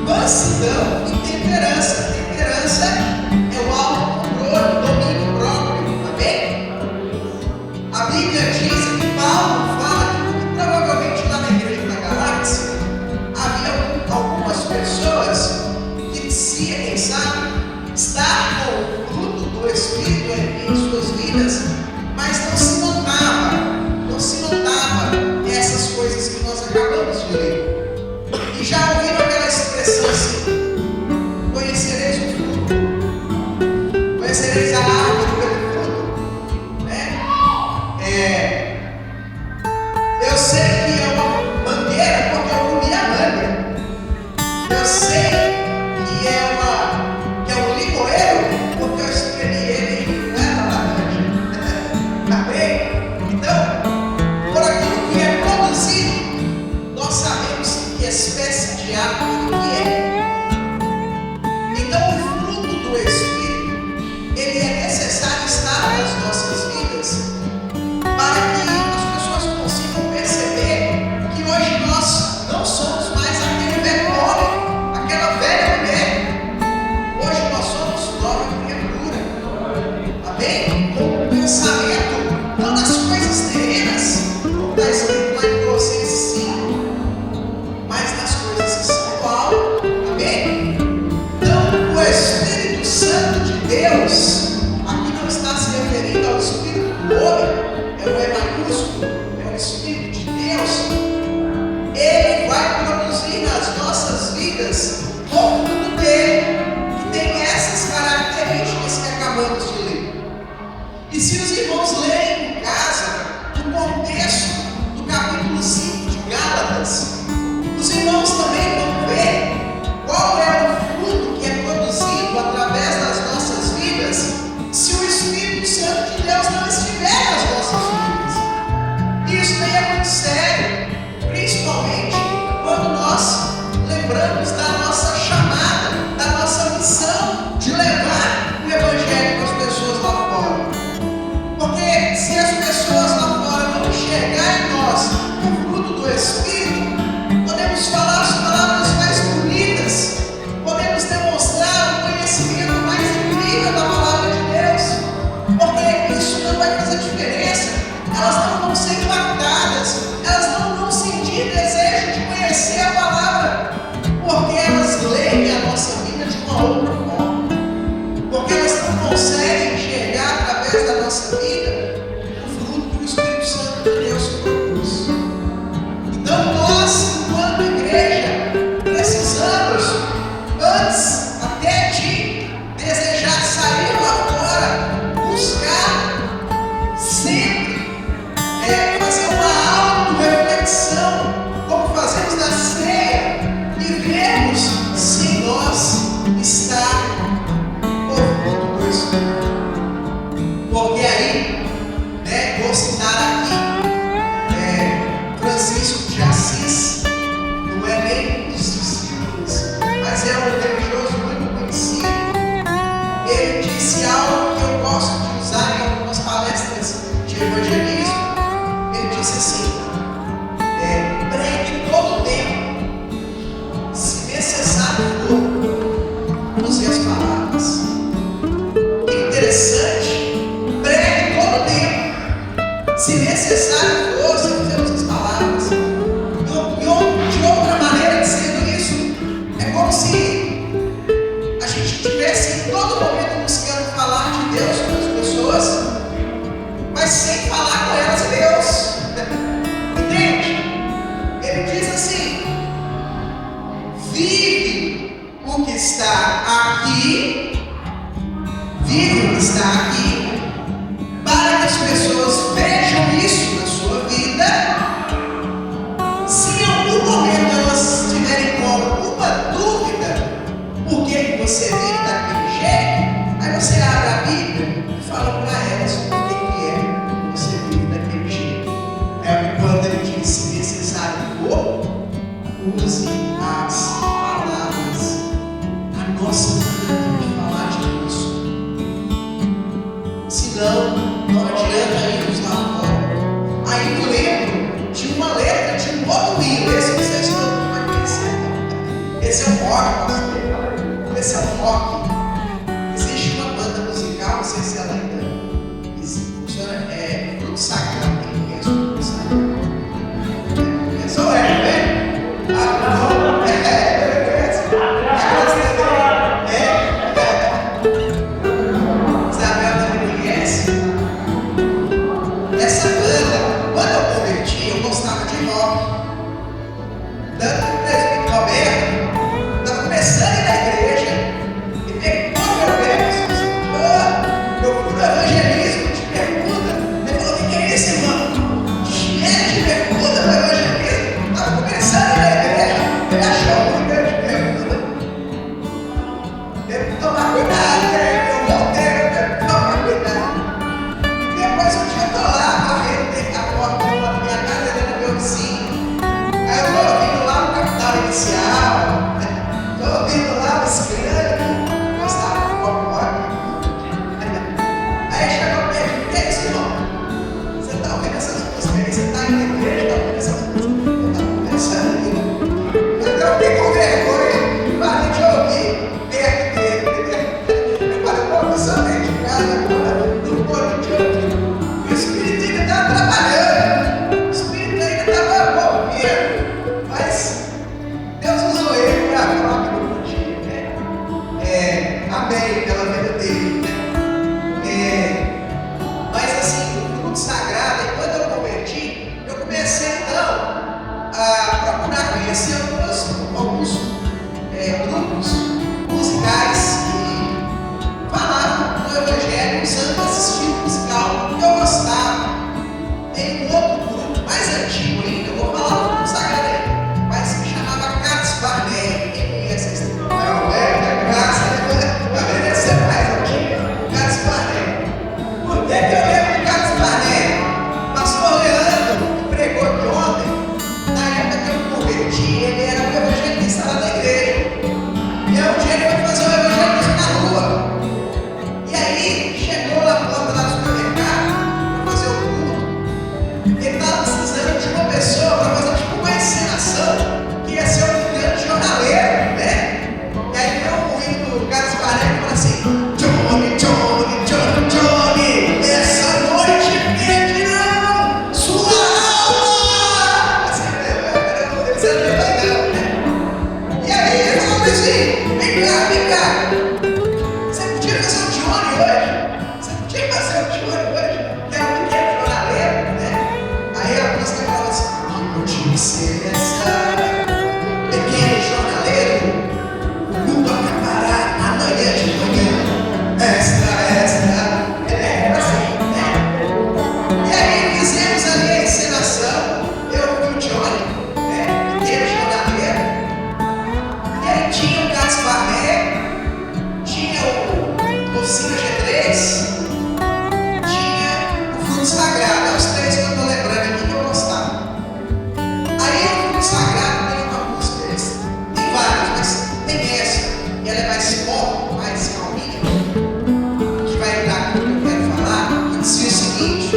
mansidão e temperança. Temperança é o autocontrole, o domínio próprio, amém? A Bíblia diz que Paulo fala que provavelmente lá na igreja da Galáxia havia algumas pessoas que diziam, quem sabe, estar com o fruto do Espírito em suas vidas, mas não se notava essas coisas que nós acabamos de ler. E já ouviram aquela expressão assim: conhecereis o fruto, conhecereis a árvore pelo fruto, né? Eu sei que é uma mangueira porque eu comi a manga. Eu sei que é um limoeiro porque eu espremi ele e não era laranja. Amém? Então, por aquilo que é produzido, nós sabemos que espécie de árvore que é. Então, o fruto do Espírito, ele é necessário estar nas nossas vidas para que as pessoas consigam perceber que hoje nós não somos mais aquele velho homem, aquela velha mulher. Hoje nós somos nova criatura. Amém? Com o pensamento não das coisas terrenas, como está escrito lá em Colossenses 5, mas das coisas que são do alto. Amém? Então, o Espírito Santo de Deus, aqui não está se referindo ao Espírito do homem, é o E maiúsculo, é o Espírito de Deus. Ele vai produzir nas nossas vidas o fruto dele, que tem essas características que acabamos de ler. E se os irmãos lerem em casa, no contexto do capítulo 5 de Gálatas, os irmãos também vão ver qual é o fruto que é produzido através das nossas vidas palavras. É interessante, pregue todo o tempo. Se necessário for, se fizermos as palavras. De outra maneira, dizendo isso, é como se a gente estivesse em todo momento buscando falar de Deus para as pessoas, mas sem falar com elas Deus. Entende? Ele diz assim: vive o que está aqui, vive o que está aqui, para que as pessoas vejam isso na sua vida. Se em algum momento elas tiverem com alguma dúvida, por que você vive daquele jeito, aí você abre a Bíblia e fala para elas por que é que você vive daquele jeito. É quando ele diz: se necessário for, use as palavras. A nossa vida tem que falar de Deus. Senão, não adianta irmos lá fora. Aí eu lembro de uma letra de um outro livro. Esse vocês não vai conhecer. Esse é o rock, pastor. Esse é o rock. Existe uma banda musical, não sei se ela ainda funciona, é Fruto Sagrado. Quem conhece o Fruto Sagrado? Conhece ou né? Não, Isabel também conhece. Essa banda, quando eu converti, eu gostava de rock. Tanto que o presbítero Roberto estava começando a ir na igreja e perguntou meu verso. Eu fui no evangelismo de pergunta. Ele falou: o que é isso, irmão? Chinelo de pergunta para evangelismo? Estava começando a ir na igreja. Ele achou muito de pergunta. Teve que tomar cuidado, né? Eu voltei, eu teve que tomar cuidado. E depois um dia eu estou lá, correndo, a porta da minha casa, ele era meu vizinho. Aí eu estou ouvindo lá o Capital Inicial, estou ouvindo lá o Scrum, gostava do pop rock. Aí chegou para mim: o que é isso, irmão? Você está ouvindo essas músicas aí? Você está indo na igreja, está ouvindo essas músicas? Eu estava conversando aqui. Então eu fiquei com vergonha, parei de ouvir perto dele. Eu falei: pô, eu sou dentro de casa agora, não pode de ouvir. O Espírito ainda estava trabalhando, o Espírito ainda estava ouvindo, mas Deus usou ele para falar que não podia, né? Amém pela vida dele, né? Mas assim, o culto sagrado, e quando eu converti, eu comecei então a procurar conhecer alguns grupos musicais que falavam do Evangelho usando esse estilo musical que eu gostava. Tem um outro grupo mais antigo ainda, eu vou falar do culto sagrado aí, mas se chamava Carlos Barnett. Quem conhece esse grupo? Deve ser mais antigo. Carlos Barnett. Por que eu lembro de Carlos Barnett? Pastor Leandro, que pregou aqui ontem, na época que eu converti, ele era um evangelista lá da igreja. E aí um dia ele foi fazer um evangelismo na rua. E aí chegou lá na porta do supermercado para fazer o culto. Ele estava precisando de uma pessoa para fazer tipo uma encenação que ia ser um grande jornaleiro, né? E aí deu um hino do Carlos Barnett e falou assim: Johnny, Johnny, Johnny, Johnny, essa noite pedirão sua alma. Assim, você não é legal, né? E aí ele falou assim: vem cá, você podia fazer o Johnny hoje? Você podia fazer o Johnny hoje? Que era um pequeno jornaleiro, né? Aí a música fala assim: que notícia é essa? Pequeno jornaleiro, o mundo acabará amanhã de manhã. Esta. Era assim, né? E aí fizemos ali a encenação. Eu fui o Johnny, né? Pequeno jornaleiro. E aí tinha o Carlos Barnett, tinha o Oficina G3, tinha o Fruto Sagrado. É os três que eu estou lembrando aqui que eu gostava. Aí o Fruto Sagrado tem uma música, tem várias, mas tem essa, e ela é mais pop, mais calminha, que vai entrar aqui no que eu quero falar, que dizia o seguinte: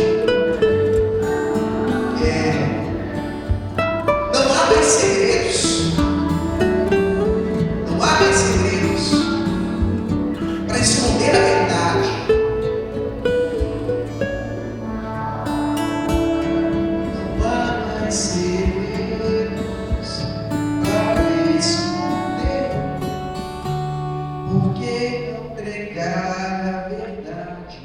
não há mais segredos, não há mais segredos para esconder a verdade. Não há mais segredos para esconder. Por que não pregar a verdade?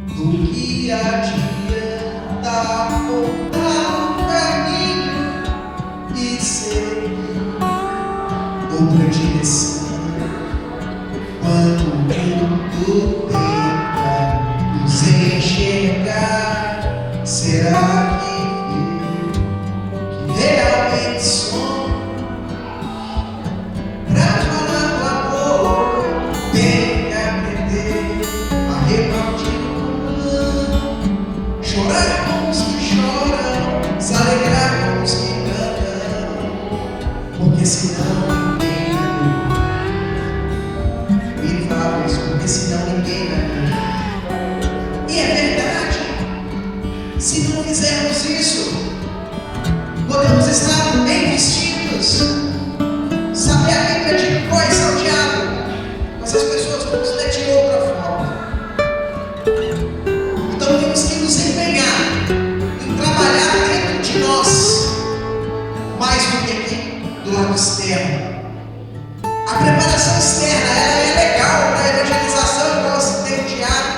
Do que adianta apontar o caminho e seguir outra direção? Quando o mundo tenta nos enxergar, será que realmente somos? Pra falar do amor, tem que aprender a repartir o pão, chorar com os que choram, se alegrar com os que cantam, porque senão porque senão ninguém vai ver. E é verdade. Se não fizermos isso, podemos estar bem vestidos, saber a Bíblia de cor e salteado, mas as pessoas vão nos ler de outra forma. Então temos que nos empenhar em trabalhar dentro de nós, mais do que aqui do lado externo. A preparação externa, ela é legal para a evangelização, igual se tem o diário,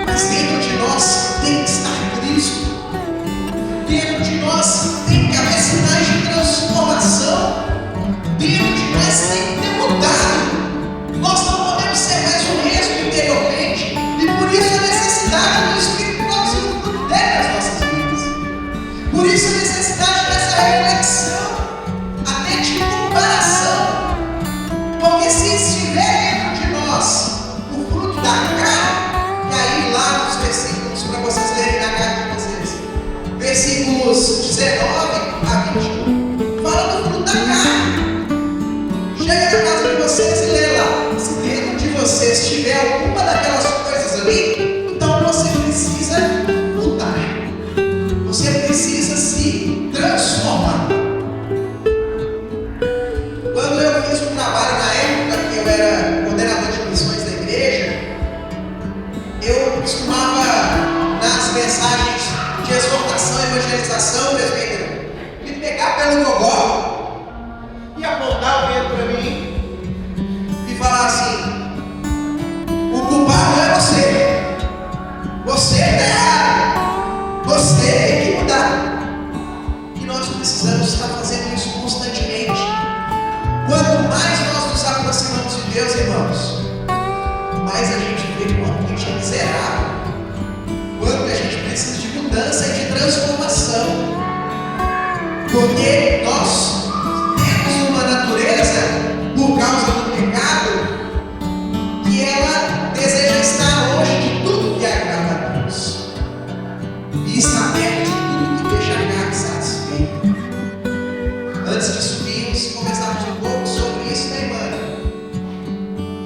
mas dentro de nós tem que estar Cristo. Dentro de nós tem que haver sinais de transformação. Dentro de nós tem que ter mudado. Nós não podemos ser mais o mesmo interiormente, e por isso a necessidade do Espírito produzir o fruto dele nas nossas vidas. Por isso a necessidade dessa reflexão, até de comparação. Porque se estiver dentro de nós o fruto da carne, e aí lá nos versículos, para vocês lerem na carta de vocês, versículos 19 a 21, fala do fruto da carne. Chega na casa de vocês e lê lá. Se dentro de vocês tiver alguma daquelas coisas ali, então você precisa mudar. Você precisa se transformar. Quando eu fiz um trabalho na época que eu era coordenador de missões da igreja, eu costumava, nas mensagens de exortação e evangelização, presbítero, me pegar pelo gogó e apontar o dedo para mim e falar assim: o culpado é você. Você está errado. Você tem que mudar. E nós precisamos estar fazendo isso constantemente. Quanto mais nós nos aproximamos de Deus, irmãos, mais a gente vê quanto a gente é miserável, quanto a gente precisa de mudança e de transformação. Porque nós temos uma natureza, por causa do pecado, que ela deseja estar longe de tudo que agrada a Deus e estar perto de tudo que deixa a carne satisfeita. Antes de subirmos, conversarmos um pouco sobre isso, né, irmã?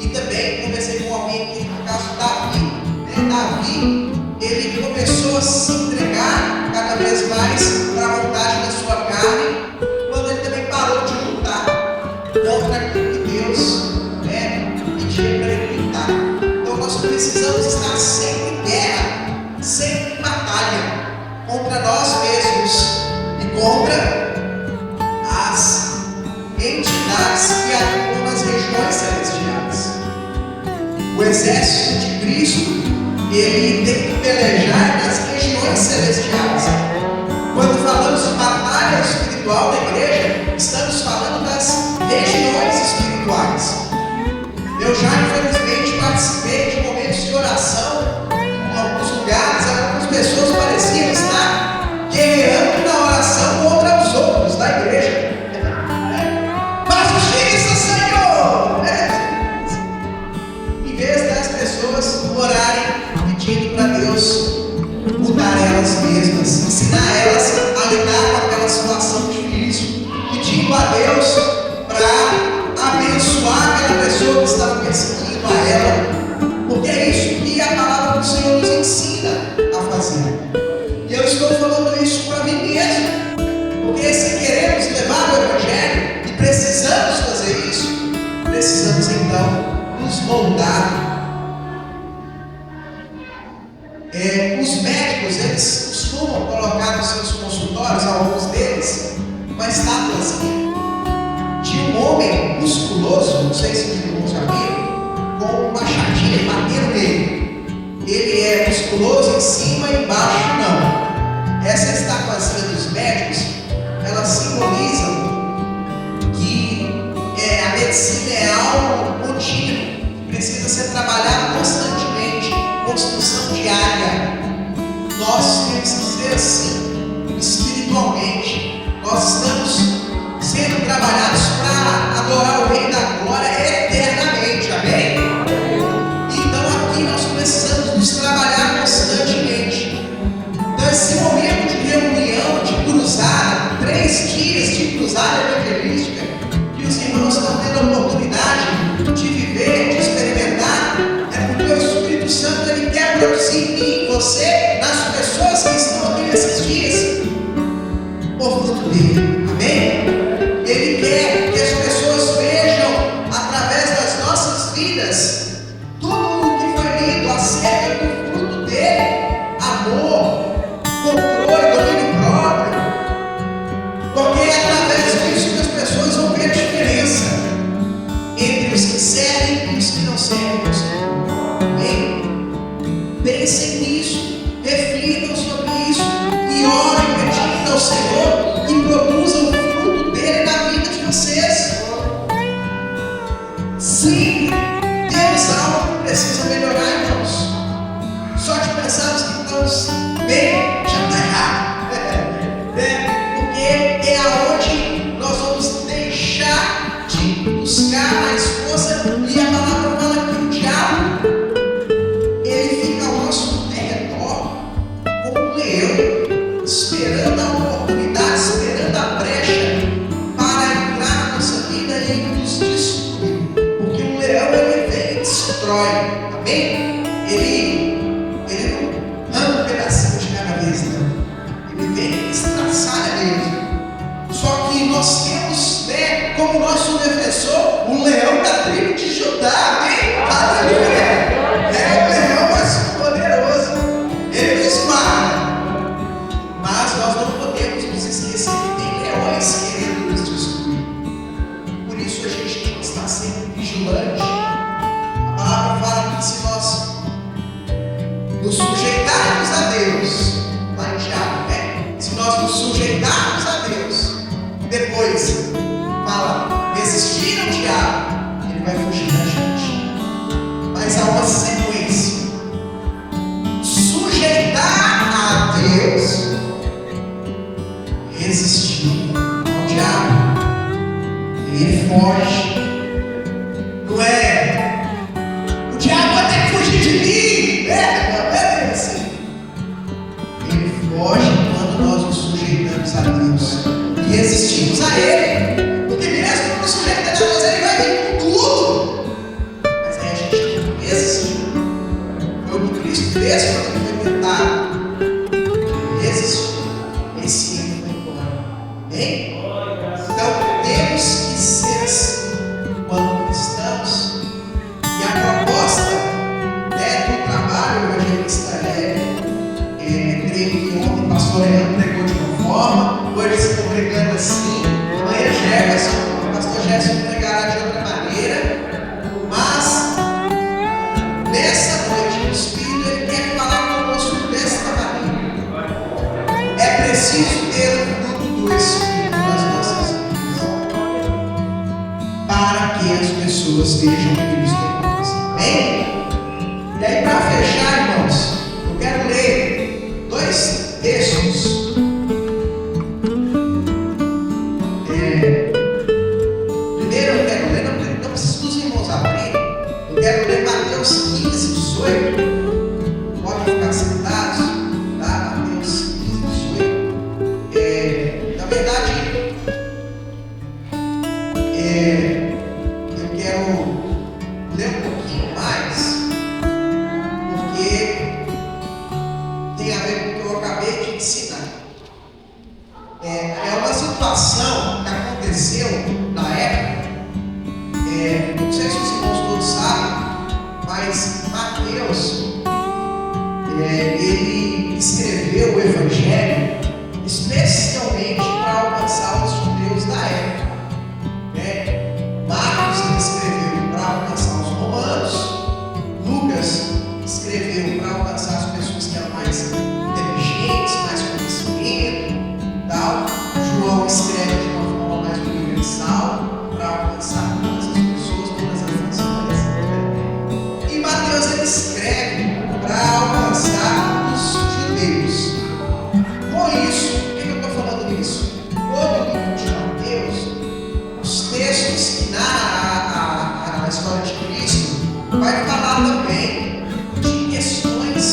E também conversei com alguém aqui, no caso Davi. Davi, ele começou a se entregar cada vez mais para a vontade da sua carne, quando ele também parou de lutar contra aquilo que Deus pedia para ele lutar. Então nós precisamos estar sempre em guerra, sempre em batalha contra nós mesmos e contra as entidades que atuam nas regiões celestiais. O exército de Cristo, ele tem que pelejar nas regiões celestiais. Quando falamos de batalha espiritual da igreja, estamos falando das regiões espirituais. Eu já, infelizmente, participei de momentos de oração em alguns lugares, algumas pessoas pareciam estar guerreando na oração contra os outros da igreja. Faz justiça, Senhor! Em vez das pessoas orarem, pedindo para Deus mudar elas mesmas, ensinar elas a lidar com aquela situação difícil, pedindo a Deus para abençoar aquela pessoa que estava perseguindo a ela, porque é isso que a palavra do Senhor nos ensina a fazer. E eu estou falando isso para mim mesmo, porque se queremos levar o Evangelho e precisamos fazer isso, precisamos então moldado. Os médicos, eles costumam colocar nos seus consultórios, alguns deles, uma estátuazinha de um homem musculoso, não sei se os irmãos já viram, com uma machadinha e bateram nele. Ele é musculoso em cima e embaixo não. Essa estátuazinha dos médicos, elas simbolizam que a medicina é algo contínuo, precisa ser trabalhado constantemente, construção diária. Nós temos que ser assim, espiritualmente. Nós estamos sendo trabalhados para adorar o Rei da Glória eternamente, amém? Então aqui nós precisamos nos trabalhar constantemente. Então esse momento de reunião, de cruzada, 3 dias de cruzada evangelística, que os irmãos estão tendo a oportunidade de viver, de experimentar, é porque o Espírito Santo ele quer produzir em mim, em você, nas pessoas que estão aqui nesses dias, o fruto dele, amém? Ele quer que as pessoas vejam, através das nossas vidas, tudo o que foi lido acerca do fruto dele: amor, controle, domínio próprio. Porque é através disso que as pessoas vão ver a diferença entre os que servem e os que não servem ao Senhor. Amém? Pensem nisso, reflitam sobre isso e orem pedindo ao Senhor que produza o fruto dele na vida de vocês. Sempre temos algo que precisa melhorar, irmãos. Só de pensarmos que estamos bem, já está errado. Porque é aonde nós vamos deixar de buscar mais força, e a palavra fala que o diabo ele fica ao nosso derredor como um leão, esperando a oportunidade, esperando a brecha para entrar na nossa vida e nos destruir. Porque um leão ele vem e destrói, amém? Ele não arranca um pedacinho de cada vez, não. Ele vem e estraçalha mesmo. Só que nós temos, como nosso defensor, o leão da tribo de Judá, amém? Aleluia! É o leão mais poderoso. Ele nos mata. Mas nós não podemos nos esquecer que tem leões querendo nos destruir. Por isso a gente tem que estar sempre vigilante. A palavra fala que se nós nos sujeitarmos a Deus, lá em Tiago, se nós nos sujeitarmos a Deus, depois fala, resistir ao diabo, ele vai fugir da gente. Mas há uma sequência: sujeitar a Deus, resistir ao diabo, e ele foge. Não é? O diabo vai ter que fugir de mim. Não é bem assim. Ele foge quando nós nos sujeitamos a Deus e resistimos a Ele. Porque mesmo que nos sujeitamos a Deus, Ele vai vir com tudo. Mas aí a gente tem que resistir. Foi o que Cristo fez quando Ele foi tentado. Ele resistiu. Esse Ele foi embora. Amém? Então temos que ser assim quando cristãos. E a proposta do trabalho evangelista creio que ontem o pastor Leandro pregou de uma forma, hoje eles estão pregando assim, amanhã Jefferson, o pastor Jefferson pregará de outra maneira, mas nessa noite o Espírito ele quer falar conosco desta maneira. É preciso ter o fruto do Espírito nas nossas vidas para que as pessoas vejam Cristo em nós. Amém? E aí, para fechar, irmãos, eu quero ler 2 textos. Primeiro eu quero ler, não preciso dos irmãos abrir, eu quero ler Mateus 15, 18. Podem ficar sentados, tá? Mateus 15, 18. Na verdade, eu quero ler um pouquinho mais, porque tem a ver com o que eu acabei de ensinar. É uma situação que aconteceu na época, não sei se os irmãos todos sabem, mas Mateus, ele escreveu o Evangelho especialmente para alcançar os judeus da época. Marcos ele escreveu para alcançar os romanos, Lucas escreveu para alcançar as pessoas que eram mais inteligentes, mais conhecimento, tal. João escreve de uma forma mais universal para alcançar todas as pessoas, todas as nações. E Mateus ele escreve para alcançar os judeus. Com isso, por que eu estou falando isso? Todo o livro de Mateus, os textos que narram a história de Cristo, vai falar também de questões,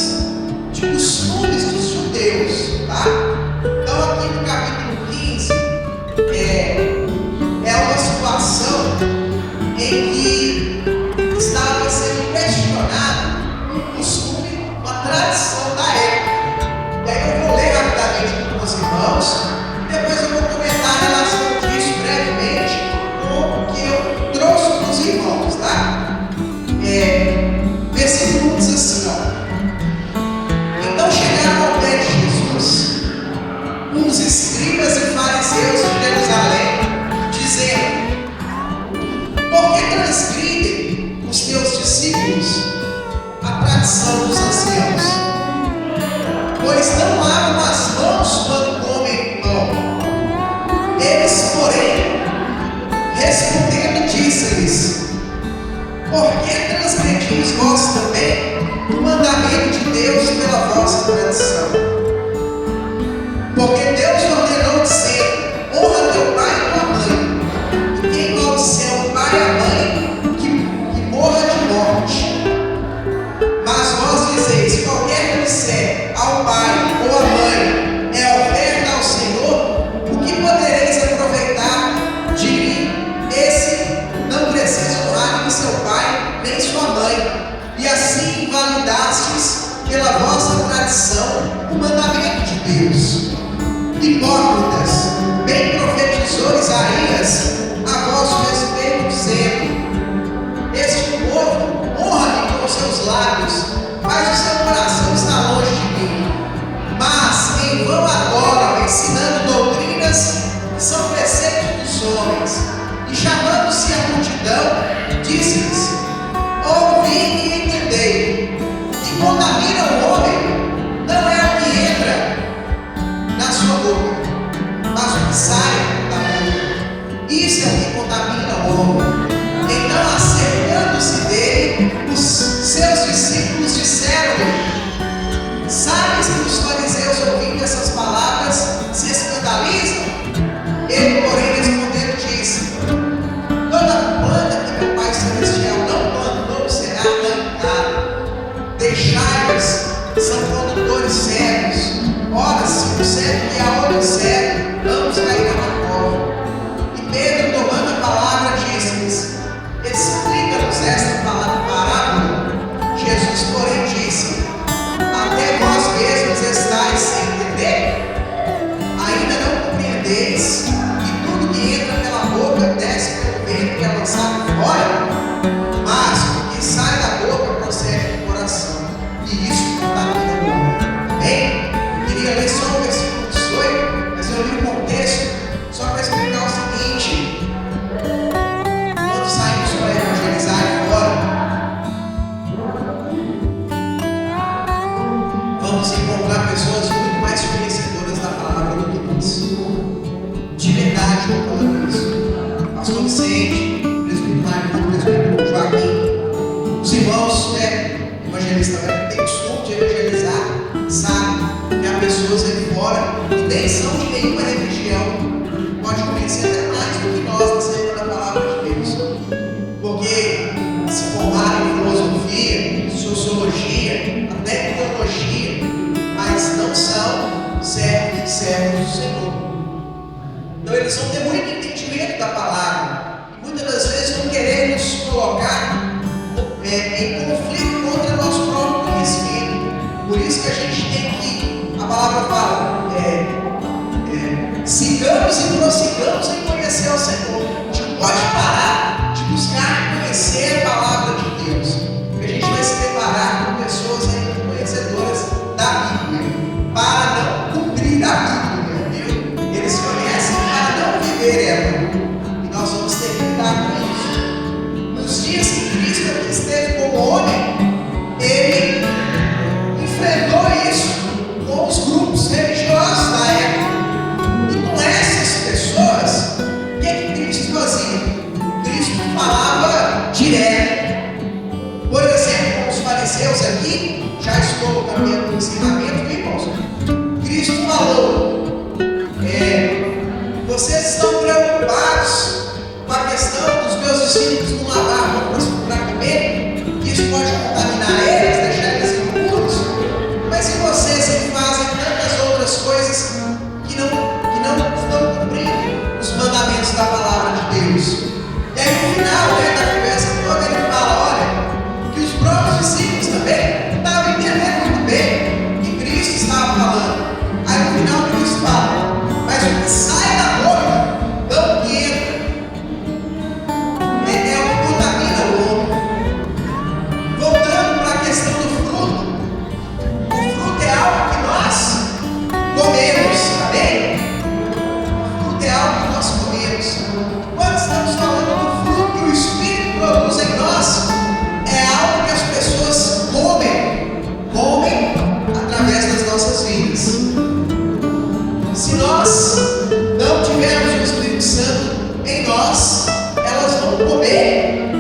de costumes dos judeus, tá? Então aqui no capítulo 15, é uma situação em que estava sendo questionado um costume, uma tradição da época. E aí eu vou ler rapidamente com os irmãos, e depois eu vou comentar a relação disso brevemente com o que eu trouxe para os irmãos, tá? Versículo 1 diz assim, ó. Então chegaram ao pé de Jesus uns escribas e fariseus de Jerusalém, dizendo: por que transgridem os teus discípulos a tradição dos anciãos? Pois não lavam as mãos quando comem pão. Eles, porém, respondendo, disse-lhes: por que transgredis vós também o mandamento de Deus pela vossa tradição? Porque Deus ordenou dizendo: honra teu pai e tua mãe, e quem maldizer o pai e a mãe, que morra de morte. Mas vós dizeis: qualquer que disser ao pai ou à mãe é oferta ao Senhor, o que podereis aproveitar de que esse não precisa honrar nem seu pai nem sua mãe, e assim invalidastes pela vossa tradição o mandamento de Deus? Hipócritas, bem profetizou Isaías a vosso respeito, dizendo: este povo honra-me com os seus lábios, mas o seu coração está longe de mim. Mas em vão adoram, ensinando doutrinas que são preceitos dos homens. E chamando-se a multidão, disse-lhes: ouvi e entendei, que contamina o homem não é o que entra na sua boca, mas o que sai da boca. Isso é o que contamina o homem. Então, acercando-se dele, os seus discípulos disseram-lhe: sabes que os fariseus, ouvindo essas palavras, se escandalizam? Ele, porém, respondendo, disse: toda planta que meu Pai Celestial não plantou será arrancada. Deixai-os, são condutores cegos. Ora, se o cego que a olho cego, ambos cairão na cova. E Pedro, tomando a palavra, disse-lhes: explica-nos esta parábola. Jesus, porém, disse: até vós mesmos estáis sem entender? Ainda não compreendeis que tudo que entra pela boca desce pelo ventre e é lançado fora? Mas o que sai da boca procede do coração, e isso contamina o homem. Amém? Eu queria ler só o versículo 18, mas eu li o contexto só para explicar o seguinte: quando saímos para evangelizar fora, vamos encontrar pessoas muito mais conhecedoras da palavra do que nós. De verdade, eu estou falando isso. Pastor Vicente, presbítero Joaquim, os irmãos, evangelistas, tem costume de evangelizar, sabe que há pessoas aí fora que nem são de nenhuma religião, pode conhecer até mais do que nós na semana da palavra de Deus, porque se formaram em filosofia, sociologia, até teologia, mas não são servos do Senhor. Então eles vão ter muito entendimento da palavra, e muitas das vezes vão querer nos colocar em conflito contra nosso próprio conhecimento. Por isso que a gente tem que, a palavra fala, sigamos e prossigamos em conhecer o Senhor. A gente pode parar de buscar conhecer a palavra de Deus, porque a gente vai se fariseus aqui, já estou caminhando no ensinamento, viu, irmãos? Cristo falou, vocês estão preocupados com a questão dos meus discípulos não lavar a roupa para comer, que isso pode contaminar eles, deixar eles impuros, mas e vocês que fazem tantas outras coisas que não estão cumprindo os mandamentos da palavra de Deus? E aí no final da conversa toda ele fala, olha, que os próprios discípulos também estavam entendendo muito bem o que Cristo estava falando. Aí no final Cristo fala, mas o que sai da boca não entra, é o que contamina o homem. Voltando para a questão do fruto, o fruto é algo que nós comemos, amém? O fruto é algo que nós comemos. Quando estamos falando do fruto que o Espírito produz em nós, é algo que as pessoas comem através das nossas vidas. Se nós não tivermos o Espírito Santo em nós, elas vão comer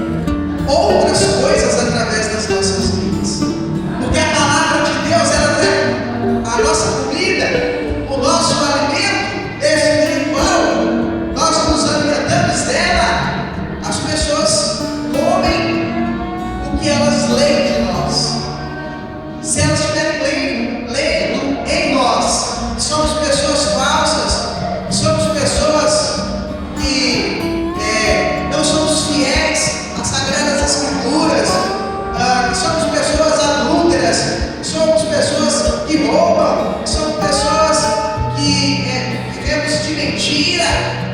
outras coisas através das nossas vidas. Porque a palavra de Deus, ela é a nossa comida, o nosso alimento espiritual. Nós nos alimentamos dela. As pessoas comem o que elas leem de nós. Se elas estiverem lendo em nós, somos pessoas falsas, somos pessoas que não somos fiéis às Sagradas Escrituras, que somos pessoas adúlteras, somos pessoas que roubam, somos pessoas que vivemos de mentira,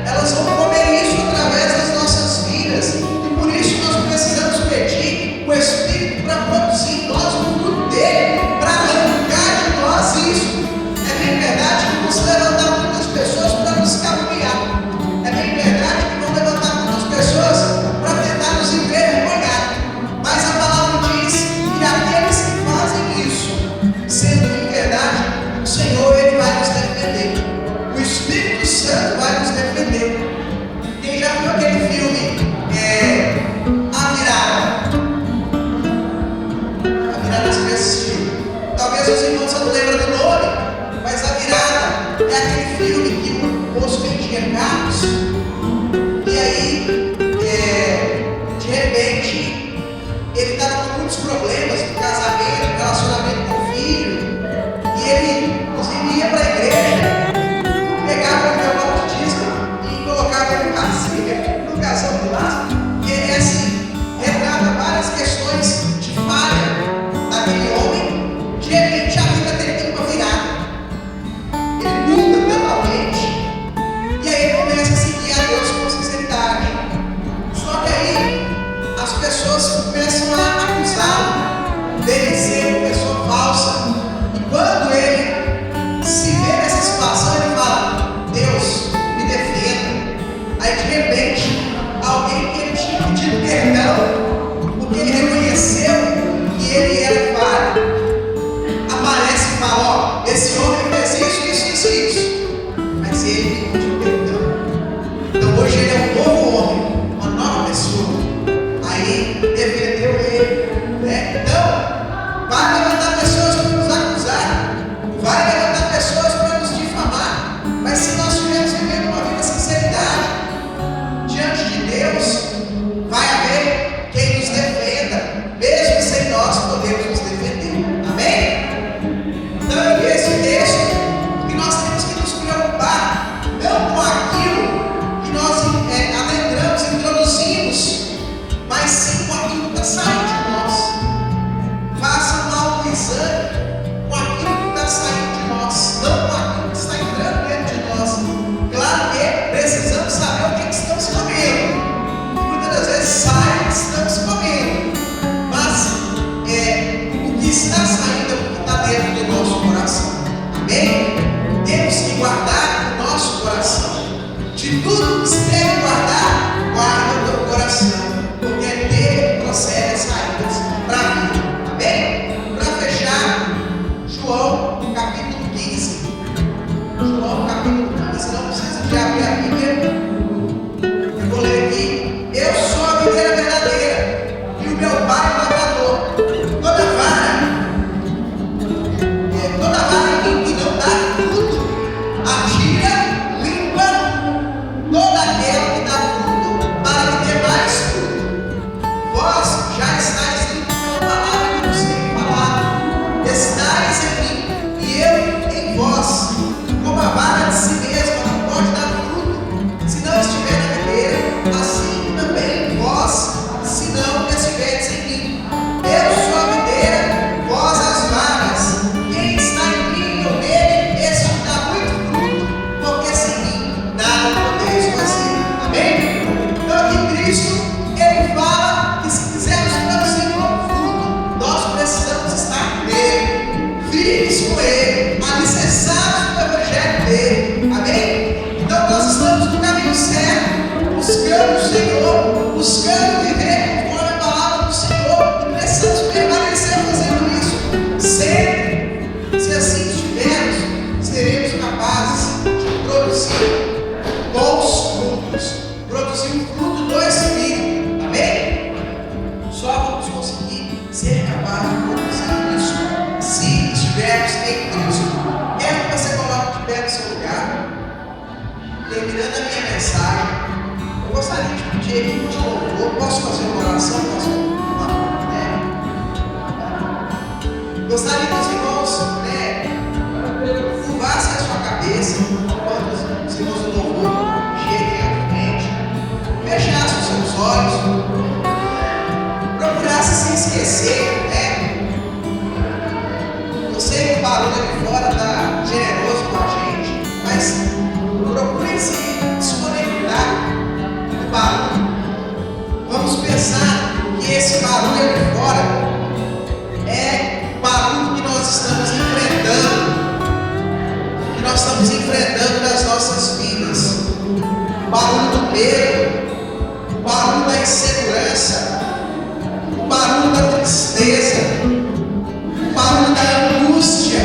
elas vão comer isso através das nossas vidas. E por isso nós precisamos pedir o Espírito para produzir em nós o fruto dele, para arrancar de nós isso. É bem verdade que vão se levantar muitas pessoas para nos caluniar. É bem verdade que vão levantar muitas pessoas para tentar nos envergonhar. Mas a palavra diz que aqueles que fazem isso, sendo em verdade, o Senhor ele vai nos defender. O Espírito Santo vai nos defender. Quem já viu aquele filme A Virada? A Virada você já assistiu. Talvez os irmãos não lembram do nome, mas A Virada é aquele filme que o moço vendia carros e aí, de repente, ele estava com muitos problemas no casamento, relacionamento com o filho, e ele, inclusive, ia para a igreja, pegava o envelope de disco e colocava ele no casão de lá, e ele, assim, retrata várias questões de falha daquele homem. De repente, a vida dele tem uma virada. Ele muda totalmente. E aí ele começa a seguir a Deus com sinceridade. Só que aí as pessoas começam a acusá-lo dele ser uma pessoa falsa. E quando ele se vê nessa situação, ele fala: Deus, me defenda. Aí de repente, alguém que ele tinha pedido perdão, porque ele reconheceu que ele era falho, aparece e fala: ó, esse homem fez isso, mas ele pediu perdão. Então hoje ele é um novo homem, uma nova pessoa. Aí defendeu ele, né? Então, vai levantar pessoas para nos acusar, vai levantar pessoas para nos difamar, mas se nós estivermos vivendo uma vida de sinceridade diante de Deus, vai haver quem nos defenda, mesmo sem nós podermos nos defender. Amém? Então, esse texto que nós temos que nos preocupar, não com aquilo que nós adentramos, introduzimos, mas sim com aquilo que está saindo de nós. Faça um autoexame com aquilo que está saindo de nós, não com aquilo que está entrando dentro de nós. Claro que precisamos saber o que estamos comendo. Muitas das vezes sai o que estamos comendo, mas o que está saindo é o que está dentro do nosso coração. Amém? Temos que guardar o nosso coração. De tudo que se deve guardar, guarda o teu coração, porque é dele que procede as saídas para a vida. Amém? Para fechar, João capítulo 15. João capítulo 15, não precisa de abrir a Bíblia. Eu vou ler aqui. Eu sou a videira verdadeira e o meu pai é o lavrador. Toda Gostaria que os irmãos, curvassem a sua cabeça, enquanto os irmãos do louvor cheguem à frente, fechassem os seus olhos, procurassem se esquecer, Eu sei que o barulho ali fora está generoso com a gente, mas procurem se desconectar do barulho. Vamos pensar que esse barulho ali fora é o barulho que nós estamos enfrentando nas nossas vidas. O barulho do medo, o barulho da insegurança, o barulho da tristeza, o barulho da angústia,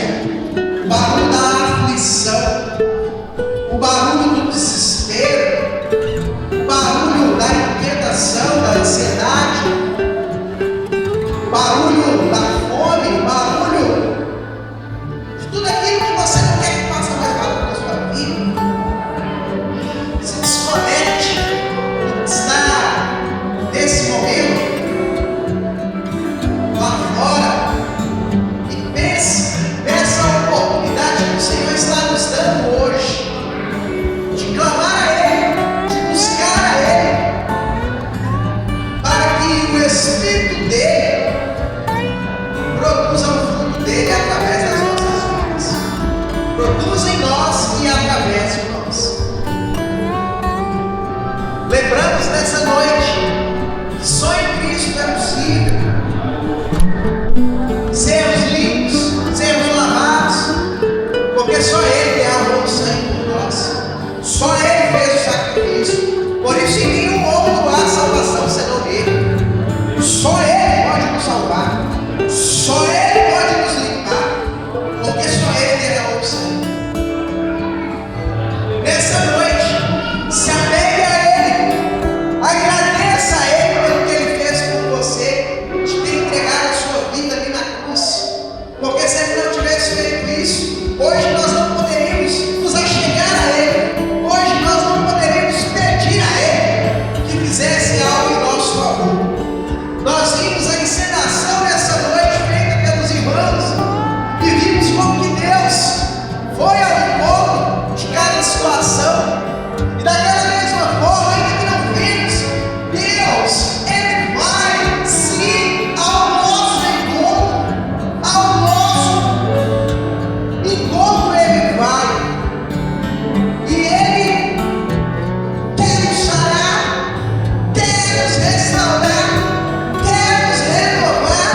o barulho da aflição, o barulho do desespero, o barulho da inquietação, da ansiedade, o barulho da fome, o barulho de tudo aquilo que você não quer que faça mais barulho na sua vida. Se desconecte, está nesse momento lá fora e pense nessa oportunidade que o Senhor está nos dando hoje de clamar a Ele, de buscar a Ele, para que o Espírito dele produza o fruto dele através das nossas vidas. Produza em nós e através de nós. Lembramos nessa noite que só em Cristo é possível sermos limpos, sermos lavados, porque só Ele derramou o sangue por nós. Só Ele fez o sacrifício. Por isso, em nenhum outro há salvação senão Ele. Só Ele pode nos salvar. Só Ele pode nos limpar, porque só Ele derramou o sangue. Nessa noite, se apegue a Ele, agradeça a Ele pelo que Ele fez por você, de ter entregado a sua vida ali na cruz. Porque se Ele não tivesse feito isso, hoje nós não poderíamos nos achegar a Ele. Hoje nós não poderíamos pedir a Ele que fizesse algo em nosso favor. Nós vimos a encenação nessa noite feita pelos irmãos e vimos como que Deus foi ao encontro de cada situação. E daquela mesma forma, ainda que não vimos, Deus, Ele vai sim ao nosso encontro. Ao nosso encontro Ele vai. E Ele quer nos sarar, quer nos restaurar, quer nos renovar,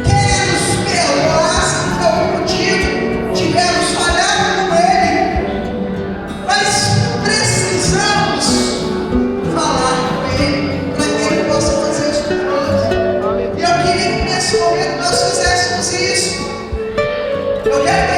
quer nos perdoar se por algum motivo tivermos falhado com Ele. Mas precisamos falar com Ele para que Ele possa fazer isso por nós. E eu queria que nesse momento nós fizéssemos isso. Eu quero que